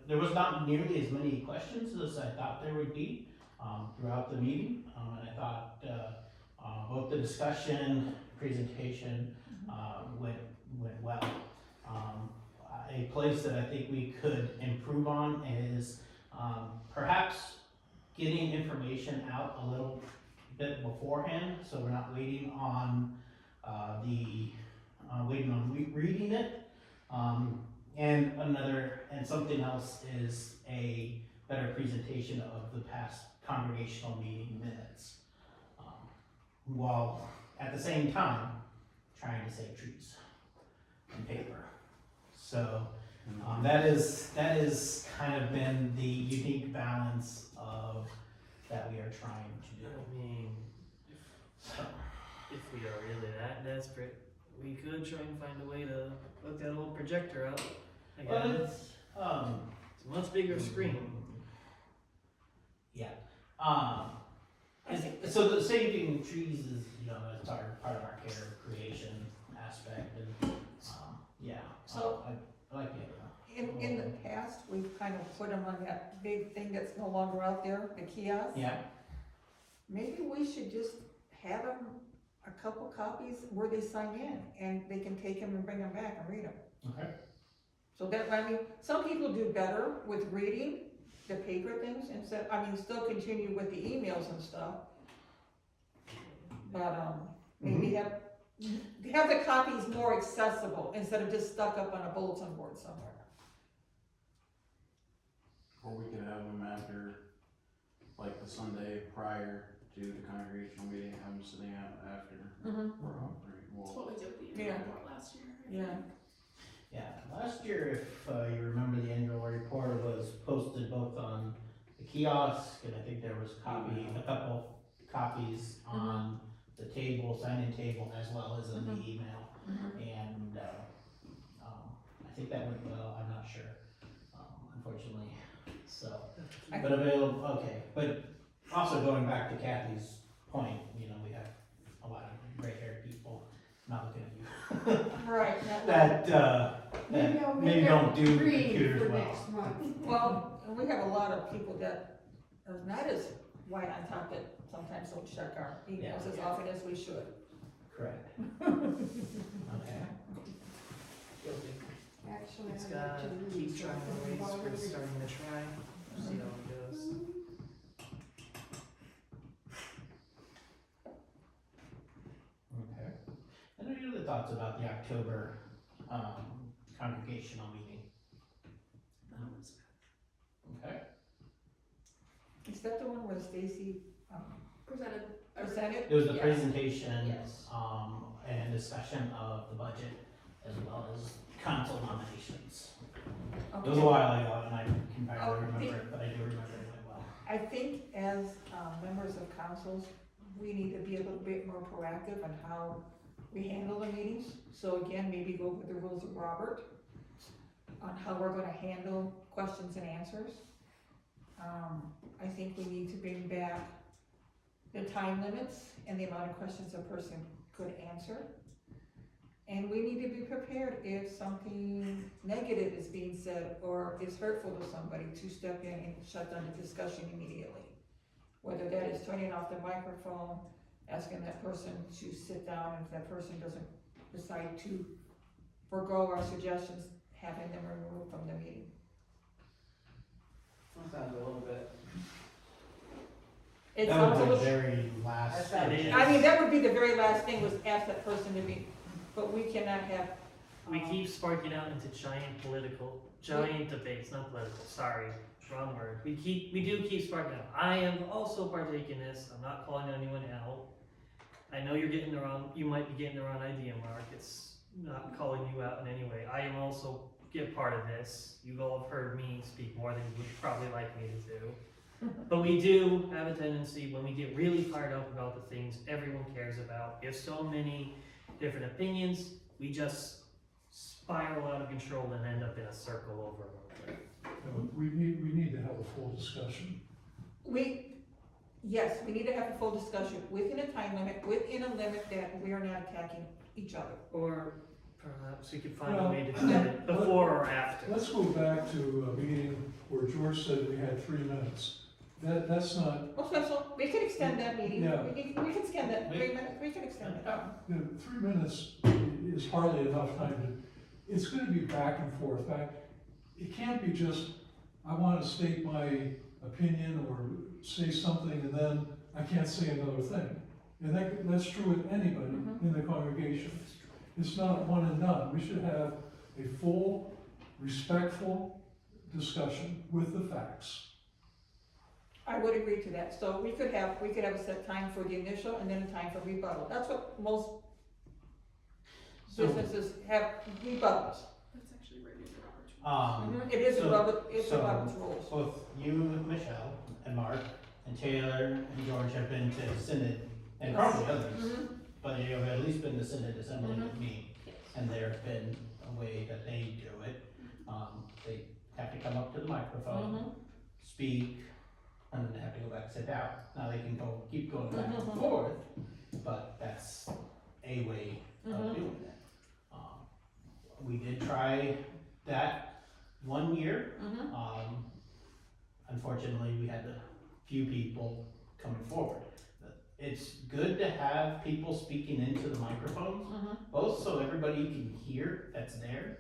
There was not nearly as many questions as I thought there would be throughout the meeting, and I thought both the discussion, presentation went well. A place that I think we could improve on is perhaps getting information out a little bit beforehand, so we're not waiting on reading it. And something else is a better presentation of the past congregational meeting minutes, while at the same time trying to save trees and paper. So that is kind of been the unique balance of that we are trying to do. I mean, So, if we are really that desperate, we could try and find a way to hook that old projector up. well, Again, it's it's a much bigger screen. Yeah. So the saving trees is, it's part of our care creation aspect, and yeah. So- I like the idea. In the past, we've kind of put them on that big thing that's no longer out there, the kiosk. Yeah. Maybe we should just have them, a couple copies where they sign in, and they can take them and bring them back and read them. Okay. So that, I mean, some people do better with reading the paper things instead, still continue with the emails and stuff. But, maybe have the copies more accessible instead of just stuck up on a bulletin board somewhere. Or we could have them after, like the Sunday prior to the congregational meeting, have them sitting out after we're offering. That's what we did with the Yeah. annual report last year. I Yeah. think. Yeah. Last year, if you remember, the annual report was posted both on the kiosk, and I think there was a couple copies on the table, sign-in table, as well as in the email. And I think that went well. I'm not sure, unfortunately. So, but available. Okay, but also going back to Kathy's point, we have a lot of gray-haired people. Not looking at you. Right. That Maybe I'll maybe don't do Read computers for well. next month. Well, and we have a lot of people that are not as white on top that sometimes don't check our emails as often as we should. Correct. Okay. Actually, It's I'd like gotta to read keep trying something ways about for it. starting to try, see how it goes. Okay. And what are your other thoughts about the October, congregational meeting? Okay. Is that the one where Stacy, Presented. presented? It was the Yeah. presentation, Yes. and discussion of the budget as well as council nominations. It was a Okay. while ago and I can Oh, barely remember it, but I do remember it really well. I think as, members of councils, we need to be a little bit more proactive on how we handle the meetings. So again, maybe go over the rules of Robert on how we're gonna handle questions and answers. I think we need to bring back the time limits and the amount of questions a person could answer. And we need to be prepared if something negative is being said or is hurtful to somebody to step in and shut down the discussion immediately. Whether that is turning off the microphone, asking that person to sit down, and if that person doesn't decide to forego our suggestions, having them removed from the meeting. That sounds a little bit. It That sounds a would be little, the very last. That is- I mean, that would be the very last thing, was ask that person to be, but we cannot have. We keep sparking out into giant debates, not political, sorry, wrong word. We do keep sparking out. I am also partaking in this, I'm not calling anyone out. I know you might be getting the wrong idea, Mark, it's not calling you out in any way. I am also a part of this. You all have heard me speak more than you would probably like me to do. But we do have a tendency, when we get really fired up about the things everyone cares about, we have so many different opinions, we just spiral out of control and end up in a circle over and over. We need to have a full discussion. Yes, we need to have a full discussion within a time limit, within a limit that we are not attacking each other. Or perhaps we could find Well, a way to do it before or after. Let's go back to a meeting where George said we had 3 minutes. That's not, Oh, special, we can extend that meeting, Yeah. we can extend that, 3 minutes, we can extend it. 3 minutes is hardly enough time to, it's gonna be back and forth. It can't be just, I wanna state my opinion or say something and then I can't say another thing. And that's true with anybody in the congregation. It's not one and done. We should have a full, respectful discussion with the facts. I would agree to that, so we could have a set time for the initial and then a time for rebuttal, that's what most So, businesses have, rebuttals. That's actually written in Robert's rules. It is so- above, it's so- above its rules. both you, Michelle, and Mark, and Taylor, and George have been to Synod, and probably others, Mhm. but you have at least been to Synod Assembly Mhm. with me, and there's been a way that they do it. They have to come up to the microphone, Mhm. speak, and then they have to go back and sit down. Now they can keep going back and Mhm. forth, but that's a way of Mhm. doing it. We did try that one year. Mhm. Unfortunately, we had a few people coming forward. It's good to have people speaking into the microphones, Mhm. both so everybody can hear that's there,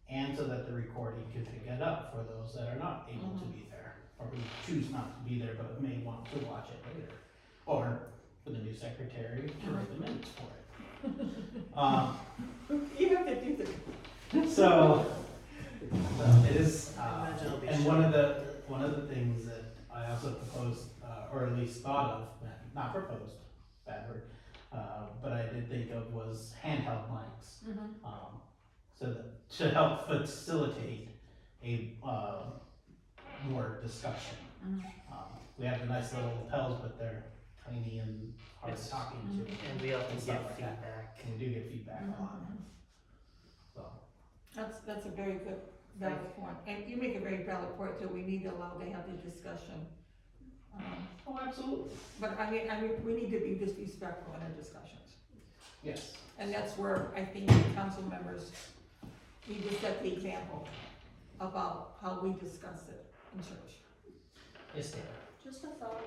and so that the recording can pick it up for those that are not able to be there, or who choose not to be there but may want to watch it later, or for the new secretary to write the minutes for it. You have to do this. So it is, Imagine it'll be and short. one of the things that I also proposed, or at least thought of, not proposed, bad word, but I did think of was handheld mics. So that, to help facilitate a, more discussion. We have the nice little lapels, but they're tiny and hard Yes. talking to, And we often and stuff get like that. feedback. And we do get feedback a lot, so. That's a very good, valid point, and you make a very valid point, that we need to allow to have the discussion. Oh, absolutely. But I mean, we need to be disrespectful in our discussions, Yes. and that's where I think council members need to set the example about how we discuss it in church. Yes, Dave. Just a thought,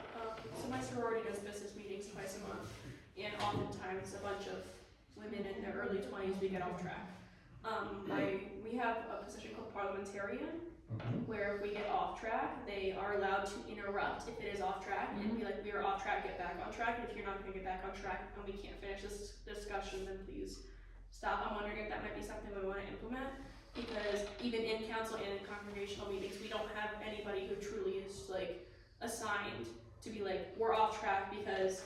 so my sorority does business meetings twice a month, and oftentimes a bunch of women in their early 20s, we get off track. We have a position called parliamentarian, where if we get off track, they are allowed to interrupt if it is off track, and be like, we are off track, get back on track, and if you're not gonna get back on track, and we can't finish this discussion, then please stop. I'm wondering if that might be something we wanna implement, because even in council and in congregational meetings, we don't have anybody who truly is like assigned to be like, we're off track because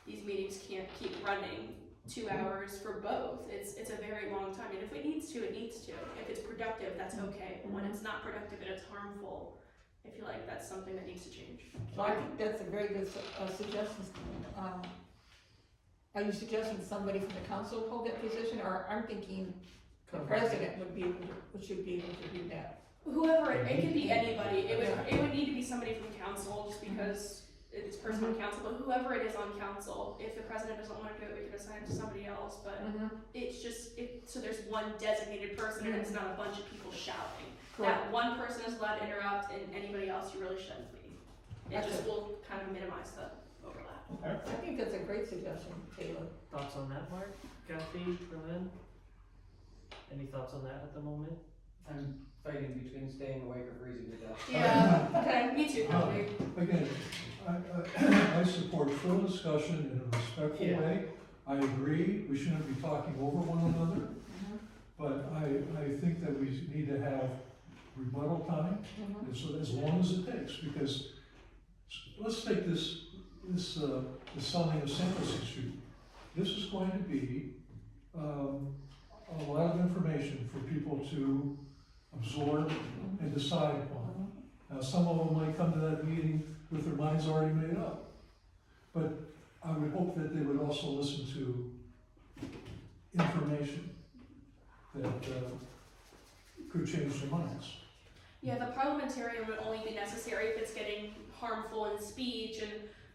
these meetings can't keep running 2 hours for both. It's a very long time, and if it needs to, it needs to. If it's productive, that's okay, but when it's not productive and it's harmful, I feel like that's something that needs to change. So I think that's a very good suggestion. Are you suggesting somebody from the council hold that position, or I'm thinking the president would be able to, should be able to do that? Whoever, it could be anybody, it would need to be somebody from council, just because it's person on council, but whoever it is on council, if the president doesn't wanna do it, we can assign it to somebody else, but it's just, so there's one designated person and it's not a bunch of people shouting. That one person is allowed to interrupt and anybody else you really shouldn't be. It just will kind of minimize the overlap. Okay. I think that's a great suggestion, Taylor. Thoughts on that, Mark? Kathy, Berlin? Any thoughts on that at the moment? I'm fighting between staying awake or freezing to death. Yeah, okay, me too, Kathy. Again, I support full discussion in a respectful way. I agree, we shouldn't be talking over one another, but I think that we need to have rebuttal time, and so as long as it takes, because let's take this selling of Sanderson Street. This is going to be a lot of information for people to absorb and decide upon. Now, some of them might come to that meeting with their minds already made up, but I would hope that they would also listen to information that could change their minds. Yeah, the parliamentarian would only be necessary if it's getting harmful in speech and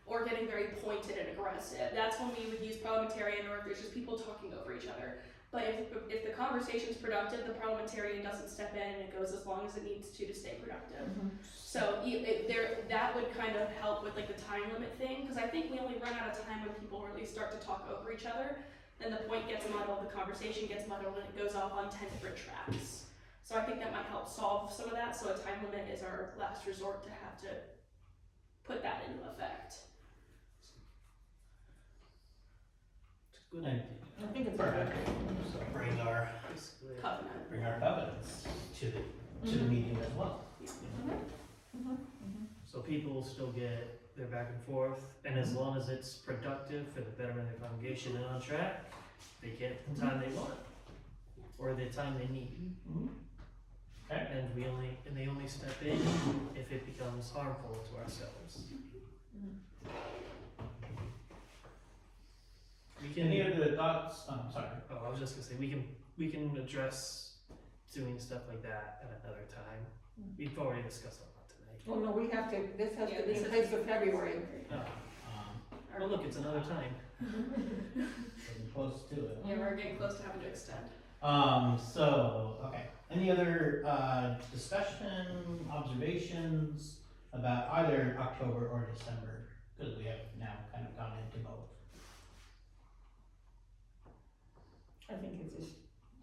or getting very pointed and aggressive. That's when we would use parliamentarian, or if there's just people talking over each other. But if the conversation's productive, the parliamentarian doesn't step in and it goes as long as it needs to stay productive. So that would kind of help with like the time limit thing, because I think we only run out of time when people really start to talk over each other. Then the point gets muddled, the conversation gets muddled, and it goes off on 10 different tracks. So I think that might help solve some of that. So a time limit is our last resort to have to put that into effect. Good idea. I think it's Perfect. So bring our covenants to the meeting as well. So people will still get their back and forth, and as long as it's productive for the betterment of the congregation and on track, they get the time they want, or the time they need. Okay. And they only step in if it becomes harmful to ourselves. Any other thoughts? Sorry. Oh, I was just gonna say, we can address doing stuff like that at another time. We've already discussed a lot tonight. Oh, no, we have to, this has to be in place for February. Well, look, it's another time. Getting close to it. Yeah, we're getting close to having to extend. Okay. Any other discussion, observations about either October or December? Because we have now kind of gone into both. I think it's just,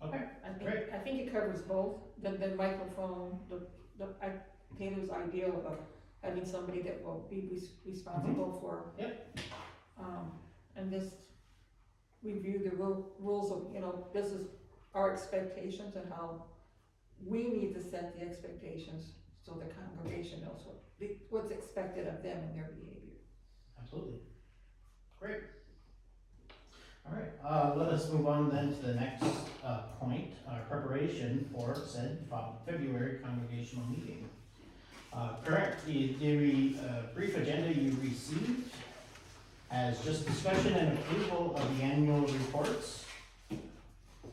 Okay. I think it covers both, the microphone, Taylor's idea of having somebody that will be responsible for. And just review the rules of, this is our expectations and how we need to set the expectations so the congregation knows what's expected of them and their behavior. Absolutely. Great. All right, let us move on then to the next point, preparation for said February congregational meeting. Correct, the brief agenda you received as just discussion and approval of the annual reports,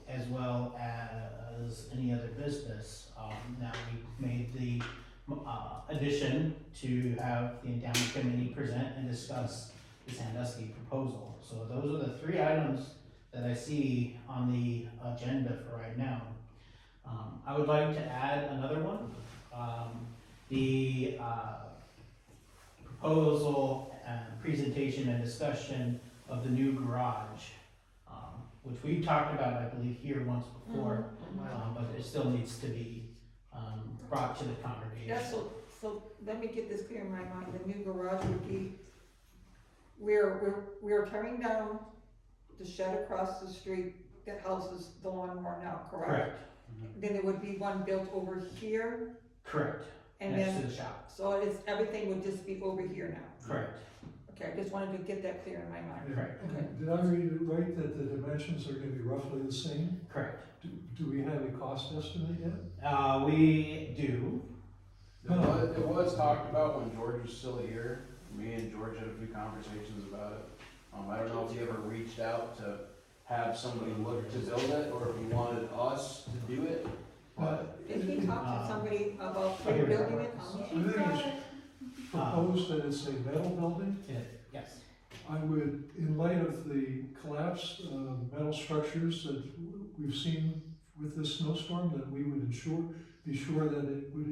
as well as any other business. Now we made the addition to have the endowment committee present and discuss the Sandusky proposal. So those are the three items that I see on the agenda for right now. I would like to add another one. The proposal and presentation and discussion of the new garage, which we talked about, I believe, here once before, but it still needs to be brought to the congregation. Yeah, so let me get this clear in my mind, the new garage would be, we're tearing down the shed across the street that houses the lawnmower now, correct? Correct, Then there would be one built over here, correct, and next then, to the shop, so everything would just be over here now. correct, Okay, I just wanted to get that clear in my mind. correct, Okay. Did I read it right that the dimensions are gonna be roughly the same? correct. Do we have a cost estimate yet? We do, It was talked about when George was still here. Me and George had a few conversations about it. I don't know if he ever reached out to have somebody look to build it, or if he wanted us to do it, but Did he talk to somebody about here we go. building it? I think it's proposed that it's a metal building. yes, I would, in light of the collapsed metal structures that we've seen with this snowstorm, that we would be sure that it would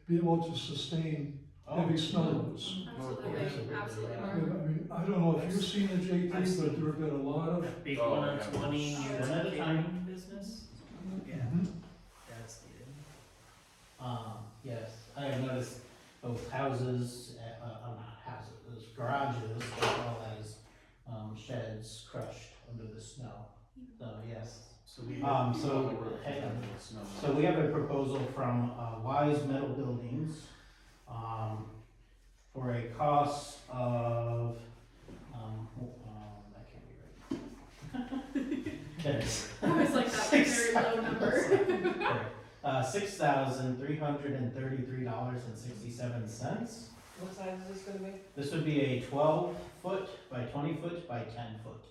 be able to sustain heavy snow loads. Absolutely, absolutely. I mean, I don't know if you've seen it, JT, but there have been a lot of. That big Oh, one on yeah. 20 near One at a the time. catering business. Yeah, Mhm. devastated. yes, I have noticed both houses, not houses, garages, as well as sheds crushed under the snow. So, yes. so we. So we have a proposal from Wise Metal Buildings for a cost of, that can't be right. There it is. I always like that very low number. $6,333.67. What size is this gonna be? This would be a 12-foot by 20-foot by 10-foot.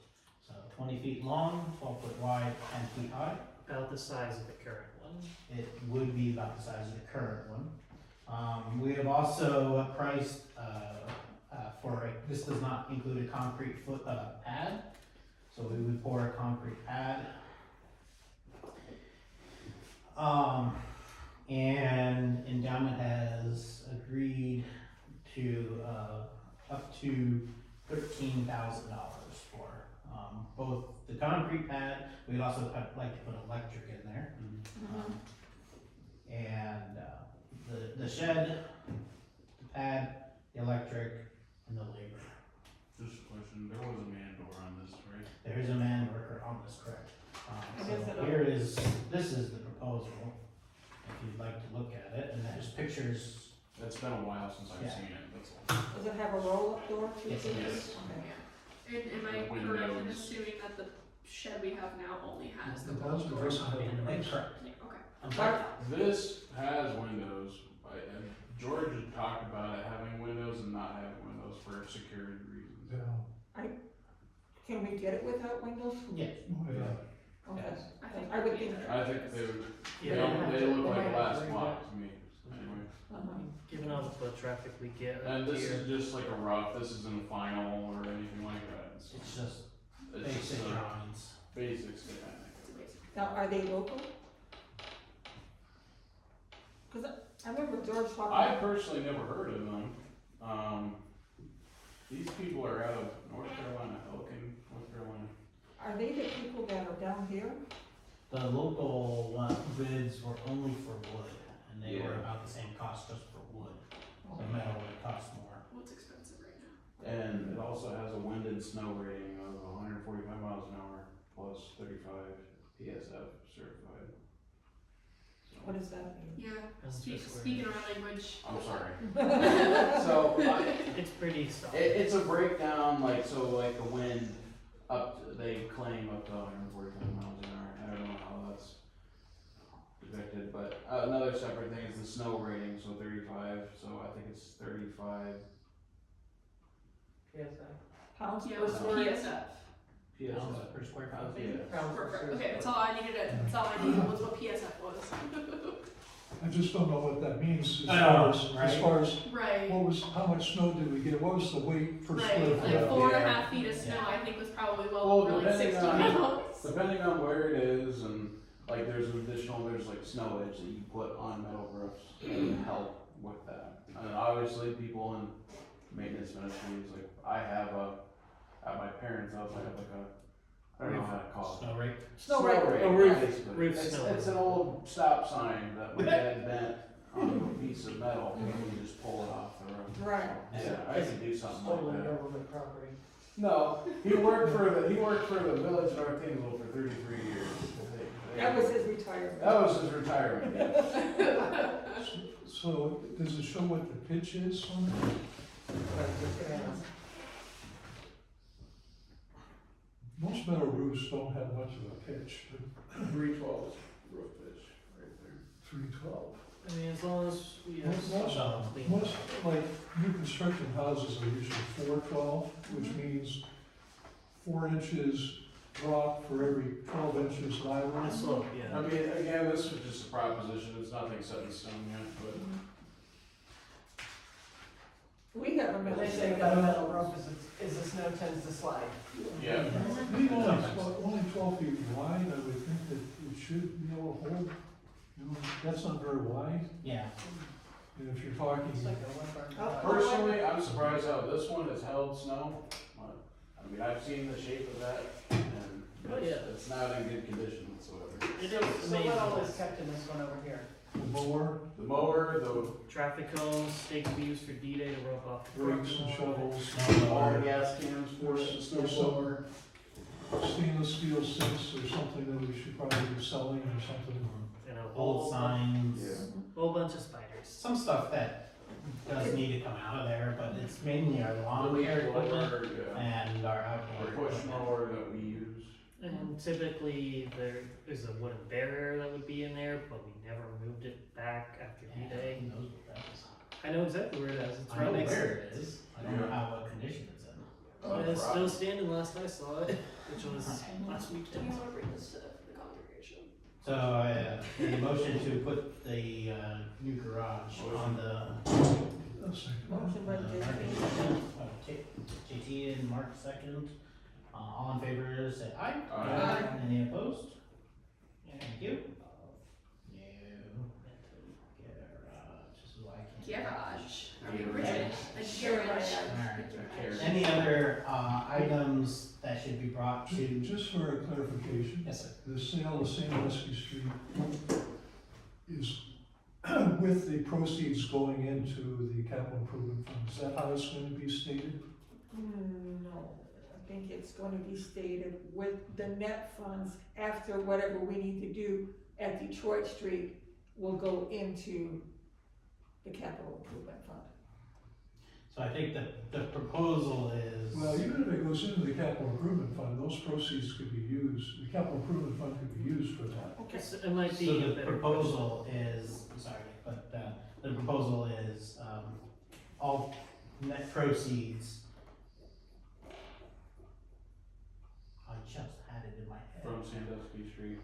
So 20 feet long, 12-foot wide, 10 feet high. About the size of the current one. It would be about the size of the current one. We have also priced this does not include a concrete pad, so we would pour a concrete pad. And Endowment has agreed to up to $13,000 for both the concrete pad. We'd also like to put electric in there. And the shed, the pad, the electric, and the labor. Just a question, there was a man door on this, right? There is a man worker on this, correct? And So is it a- here is, this is the proposal, if you'd like to look at it, and there's pictures. It's been a while since I've Yeah. seen it, that's all. Does it have a roll-up door too? Yes, it does. Okay. And am I The correct in windows. assuming that the shed we have now only has the It roll does, it door? doesn't have Correct. Yeah, okay. I'm sorry. This has windows, and George had talked about it having windows and not having windows for security reasons. Yeah. Can we get it without windows? Yes. Oh, yeah. Okay. I think I would think. I think they would, Yeah, they look They like might last have block to me, anyway. given all the foot traffic we get And up this here. is just like a rough, this isn't a final or anything like that. It's just It's basic just a drawings. basic schematic. It's a basic. Now, are they local? Cause I remember George talking. I personally never heard of them. These people are out of North Carolina, Elkin, North Carolina. Are they the people that are down here? The local bids were only for wood, and they were Yeah. about the same cost just for wood. The metal would cost more. What's expensive right now? And it also has a wind and snow rating of 145 miles an hour plus 35 PSF certified. So, What does that mean? Yeah, That's just where- speaking our language. I'm sorry. So It's pretty solid. it's a breakdown, like, so like the wind they claim up to 145 miles an hour. I don't know how that's depicted, but another separate thing is the snow rating, so 35, so I think it's 35 PSI. Pounds Yeah, per what's square inch? PSF? PSF. Pounds per square foot. Yeah. Perfect, okay, that's all I needed that's all I needed was what PSF was. I just don't know what that means I know, as right? far as, Right, how much snow did we get? What was the weight per square right, foot? like 4.5 Yeah. feet of snow, I think was probably well Well, over like 60 depending on- pounds. Depending on where it is, and like there's like snow edge that you put on metal roofs to help with that. And obviously people in maintenance ministries, like I have at my parents' house, I have like I don't know how to call it. Snow rake. Snow rake. rake, A roof- basically. roof It's, snow it's rake. an old stop sign that my dad bent onto a piece of metal, and you just pull it off the roof. Right. Yeah, I could do something Stolen like that. government property. No, he worked for the village of North Taynesville for 33 years. That was his retirement. That was his retirement, yeah. So, does it show what the pitch is on it? Most metal roofs don't have much of a pitch, 312 roof pitch, right there. 312. I mean, as long as we have Most- some clean. Most, like, new construction houses are usually 412, which means 4 inches drop for every 12 inches lateral. The slope, yeah. I mean, again, this was just a proposition, it's nothing set in stone yet, but. We have a But metal they say shade. got a metal roof as the snow tends to slide. Yeah. Being only 12 feet wide, I would think that it should be able to hold, you know, that's not very wide, Yeah. and if you're talking, It's like a one Oh. Personally, I'm surprised how this one has held snow. I mean, I've seen the shape of that, and Oh, yeah. it's not in good condition whatsoever. It So is what all amazing. is kept in this one over here? the mower, The mower, the Traffic cones, they could be used for D-Day to rope off the rakes and parking lot. shovels, all the gas cans for the snow there's blower. stainless steel sinks, or something that we should probably be selling or something. You know, Old signs. Yeah. whole bunch of spiders. Some stuff that does need to come out of there, but it's mainly our lawn The care leaf equipment blower, yeah. and our Or outdoor push equipment. mower that we use. And typically there is a wooden barrier that would be in there, but we never moved it back after Yeah, D-Day. who knows what that is? I know exactly where it is. It's I know right next. where it is, I don't know Yeah. what condition it's in. Oh, It's still problem. standing last I saw it, which was last Do you weekend. wanna bring this to the congregation? So, a motion to put the, new garage on the. Motion by JT and Mark second. All in favor, say aye. Aye. Any opposed? Thank you. Garage, this is why I can't. Garage. Are we Garage. Bridget? A garage. Alright. Any other, items that should be brought to? Just for a clarification, Yes, sir. the sale of Sandusky Street is with the proceeds going into the capital improvement fund, is that how it's going to be stated? No, I think it's gonna be stated with the net funds after whatever we need to do at Detroit Street will go into the capital improvement fund. So I think the proposal is. Well, even if it goes into the capital improvement fund, those proceeds could be used, the capital improvement fund could be used for that. Okay. It might be So a the better proposal is, sorry, but, the proposal is, all net proceeds. I just had it in my head. From Sandusky Street.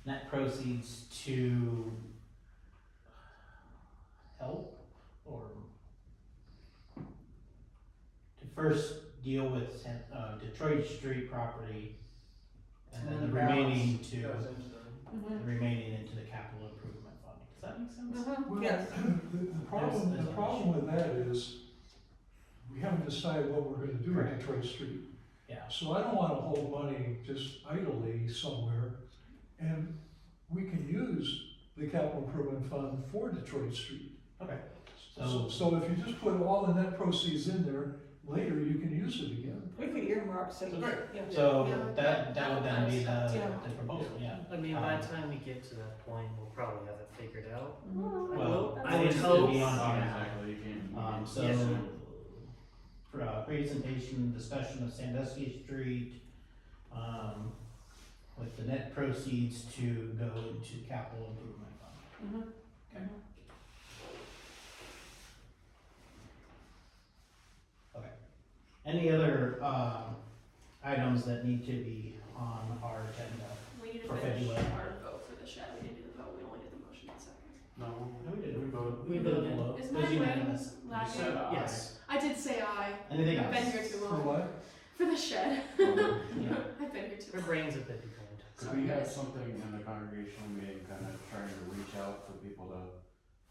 Net proceeds to help or to first deal with Detroit Street property and then the remaining to, the remaining into the capital improvement fund. Does that make sense? Well, Yes. the problem with that is, we haven't decided what we're gonna do Correct. at Detroit Street. Yeah. So I don't wanna hold money just idly somewhere, and we can use the capital improvement fund for Detroit Street. Okay. So if you just put all the net proceeds in there, later you can use it again. We could earmark some, Great. yeah. So Yeah. that would then be Yeah. the proposal, yeah. I mean, by the time we get to that point, we'll probably have it figured out. Mhm. Well, I would it's to hope. be on Not here now. exactly, you can't. So, Yes. Presentation, discussion of Sandusky Street, with the net proceeds to go into capital improvement fund. Mhm. Okay. Any other, items that need to be on our agenda? We need to For finish February. our vote for the shed, we didn't do the vote, we only did the motion in second. No. No, we didn't. We voted. We voted. Isn't It was that unanimous. when You last said year? aye. Yes. I did say aye, Anything I've else? been here too For long, what? for the shed. Yeah. frames if they'd be kind. Could we have something in the congregational meeting, kind of trying to reach out for people to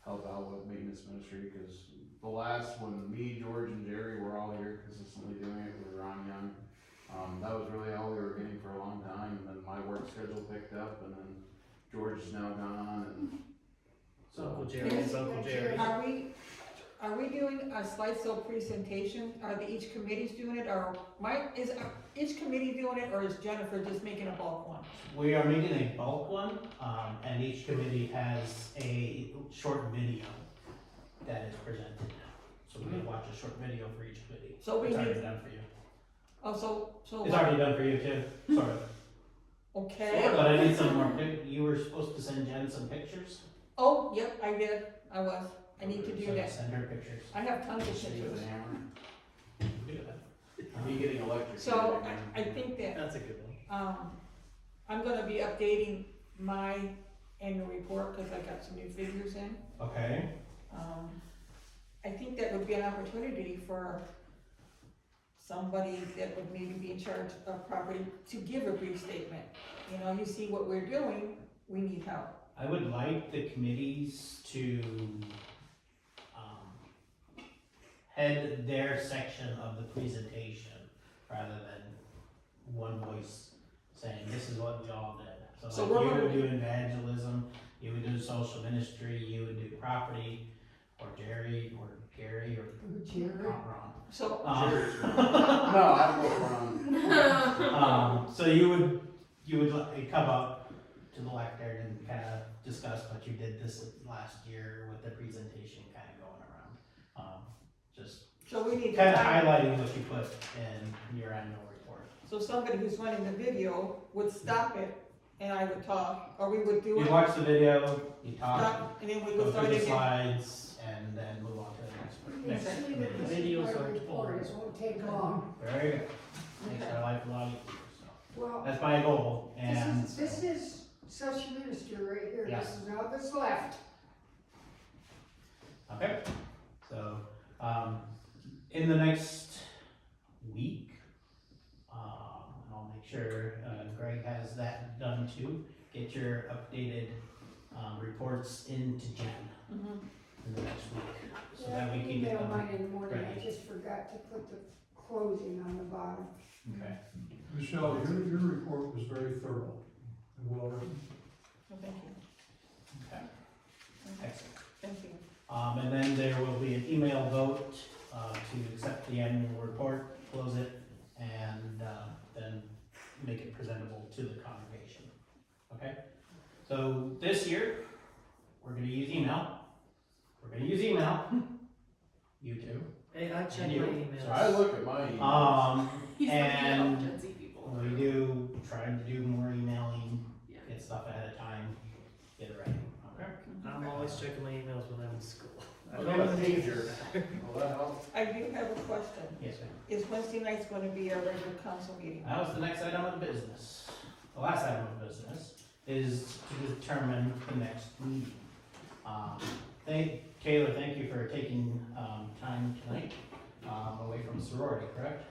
help out with maintenance ministry? Because the last, when me, George, and Jerry were all here consistently doing it with Ron Young, that was really all we were getting for a long time, and then my work schedule picked up, and then George is now gone, and Uncle so. Jerry is Uncle Jerry. Are we doing a slideshow presentation? Are each committee's doing it, or is each committee doing it, or is Jennifer just making a bulk one? We are making a bulk one, and each committee has a short video that is presented. So we can watch a short video for each committee. So we It's already need, done for you. oh, so. It's already done for you too, sort of. Okay. But I need some more, you were supposed to send Jen some pictures? Oh, yep, I did, I was. I need to do So that. send her pictures. I have tons of Steve pictures. with a hammer. Do that. Are you getting electrocuted So again? I think that, That's a good one. I'm gonna be updating my annual report, cause I got some new figures in. Okay, I think that would be an opportunity for somebody that would maybe be in charge of property to give a brief statement. You know, you see what we're doing, we need help. I would like the committees to, head their section of the presentation, rather than one voice saying, this is what we all did. So So we're like you gonna- would do evangelism, you would do social ministry, you would do property, or Jerry, or Gary, or Jerry. not Ron. So, No, I'm going wrong. So you would like come up to the lectern and kind of discuss what you did this last year with the presentation kind of going around. Just so we need to kind of find, highlighting what you put in your annual report. so somebody who's running the video would stop it and I would talk, or we would do You it, watch the video, you talk, stop, and then we go would start through the again. slides, and then move on to the next See committee. that this Videos is my are report, it won't take long. Very good. Makes our life a lot easier, so. Well, That's my goal, and. this is such a minister right here, Yes. this is all that's left. Okay, so, in the next week, and I'll make sure, Greg has that done too, get your updated, reports into Jen Mhm. in the next week, so Yeah, that we I can get emailed mine them. in the morning, I ready. just forgot to put the closing on the bottom. Okay, Michelle, your report was very thorough and well written. Oh, thank you, okay, excellent. thank you. And then there will be an email vote, to accept the annual report, close it, and, then make it presentable to the congregation. Okay? So this year, we're gonna use email. You too. Hey, I check my And you. emails. So I look at my emails. He's And the Gen Z people. we do, try to do more emailing, Yeah. get stuff ahead of time, get it ready, okay? I'm always checking my emails when I'm in school. I got a pager. Will that help? I do have a question. Yes, ma'am. Is Wednesday night's gonna be our regular council meeting? That was the next item of business. The last item of business is to determine the next meeting. Taylor, thank you for taking, time tonight, away from sorority, correct?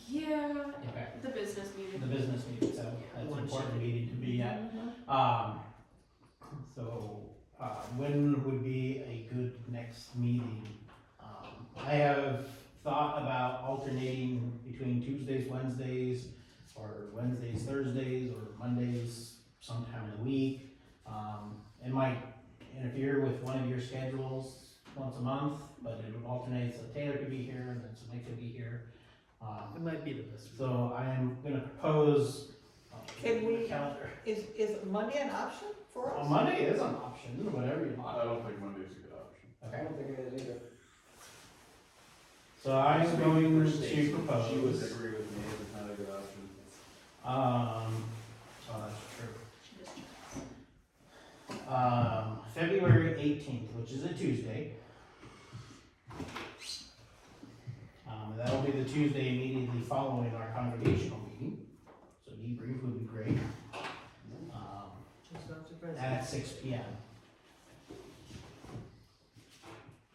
Yeah, Okay, the business meeting. the business meeting, so that's an One important should. meeting to be at. Mhm. When would be a good next meeting? I have thought about alternating between Tuesdays, Wednesdays, or Wednesdays, Thursdays, or Mondays sometime in the week. It might interfere with one of your schedules once a month, but it would alternate, so Taylor could be here, and then somebody could be here. It might be the best. So I am gonna propose. Can we- Calendar. Is Monday an option for us? Monday is an option, whatever you I want. don't think Monday's a good option. I Okay, don't think it is either. so I'm Speaking going for to Stacy, She would propose, agree with me, it's not a good option. oh, that's true. She just February 18th, which is a Tuesday. That'll be the Tuesday immediately following our congregational meeting, so debrief would be great. Just not surprised. At 6 p.m.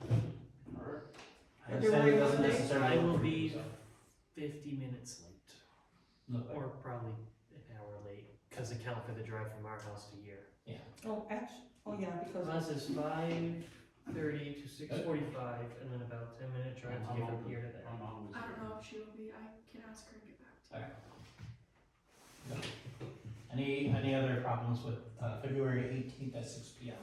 Alright. I understand it doesn't February necessarily. I will work for you, be so. 50 minutes late, Look like- or probably doesn't count for the drive from our house to here. Oh, actually, oh yeah, because Mine says 5:30 to 6:45, and then about 10-minute drive to get from here to there. I'm always. I don't know if she will be, I can ask her and get back to you. Any other problems with, February 18th at 6 P M?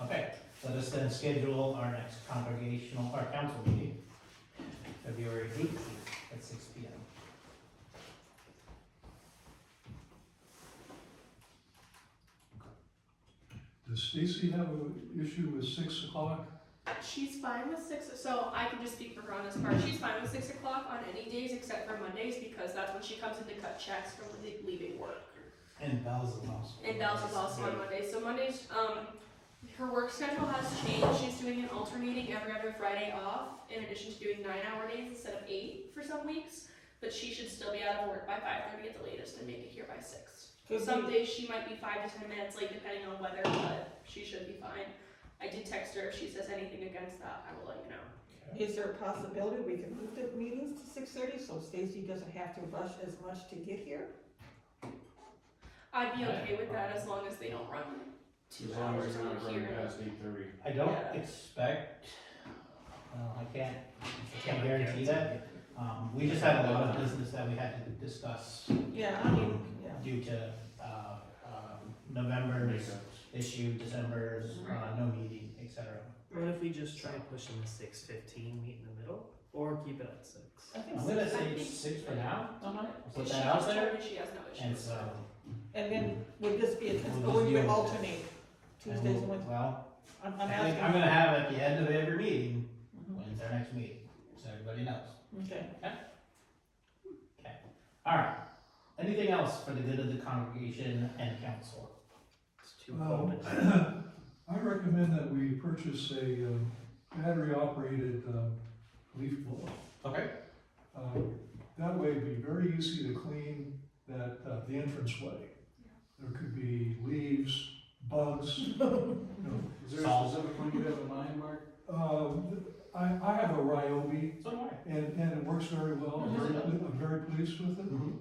Okay, let us then schedule our next congregational, our council meeting, February 18th at 6 P M. Does Stacy have an issue with 6 o'clock? She's fine with 6, so I can just speak for her on this part. She's fine with 6 o'clock on any days except for Mondays because that's when she comes in to cut checks from leaving work. And bells as well. And Dallas is also on Mondays. So Mondays, her work schedule has changed. She's doing an alternating every other Friday off, in addition to doing 9-hour days instead of 8 for some weeks. But she should still be out of work by 5:30 at the latest and make it here by 6. Some days she might be 5 to 10 minutes late depending on weather, but she should be fine. I did text her. If she says anything against that, I will let you know. is there a possibility we can move the meetings to 6:30 so Stacy doesn't have to rush as much to get here? I'd be okay with that as long as they don't run 2 As long as hours it's not over here. running past 8:30. I don't Yeah. expect, I can't guarantee that. We just had a lot of business that we had to discuss Yeah, I mean, yeah. due to, November's issue, December's, no meeting, et cetera. What if we just try pushing the 6:15, meet in the middle, or keep it at 6? I think I'm gonna so. say 6 for now, put She that out just told there, me she has no issue. and so. And then would this be a, We'll or would just you deal with it. alternate Tuesdays and Wednesdays? Well, I'm I think asking. I'm gonna have at the end of every meeting, Mhm. when's our next meeting, so everybody knows. Okay. Alright, anything else for the good of the congregation and council? It's too cold. I recommend that we purchase a battery-operated leaf blower. Okay. That way it'd be very easy to clean that, the entranceway. There could be leaves, bugs, you know. Is there a Salt. specific one you have in mind, Mark? I have a Ryobi, So do I. and it works very well. I'm very pleased with it. Mhm.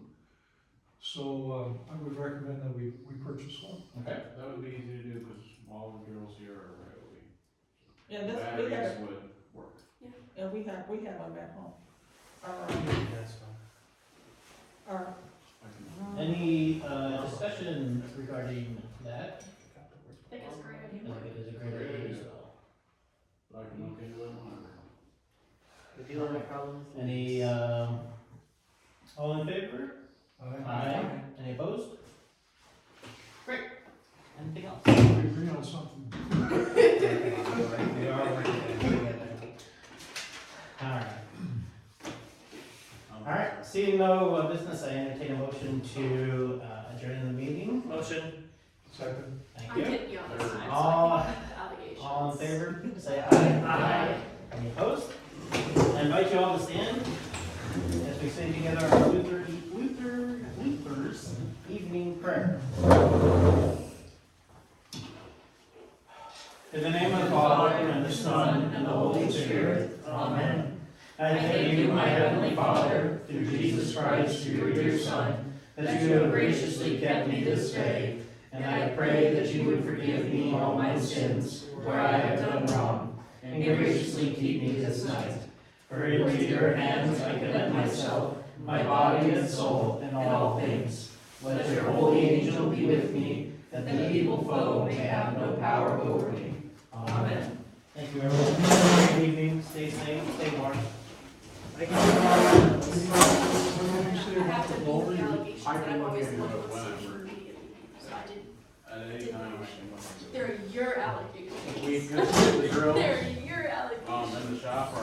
So, I would recommend that we purchase one. Okay. That would be easy to do because all the girls here are Ryobi. Yeah, this, we Batteries have, would work. yeah, we have them back home. That's fine. Our, Any, discussion regarding that? I think it's a great I idea. think it is a great idea as well. I can look into it whenever. If you don't have problems. Any, all in favor? Any opposed? Great. Anything else? We agree on something. We are working together. Alright. Alright, seeing no business, I entertain a motion to adjourn the meeting. Motion. Second. Thank I'm you. getting you on this time, so All- I can make the allegations. All in favor, say aye. Aye. Any opposed? I invite you all to stand as we say together our Luther's evening prayer. In the name of the Father, and the Son, and the Holy Spirit. Amen. I thank you, my heavenly Father, through Jesus Christ, your dear Son, that you have graciously kept me this day, and I pray that you would forgive me all my sins where I have done wrong, and graciously keep me this night. For into your hands I commit myself, my body and soul, and all things. Let your holy angel be with me, that the evil foe may have no power over me. Amen. Thank you, everyone. Good evening. Stay safe. Stay warm. I have to meet the allegations that I've always I can known look was into it immediately, so I didn't. At any time, I can look into it. They're your allegations. We could the drill, They're your allegations. in the shop or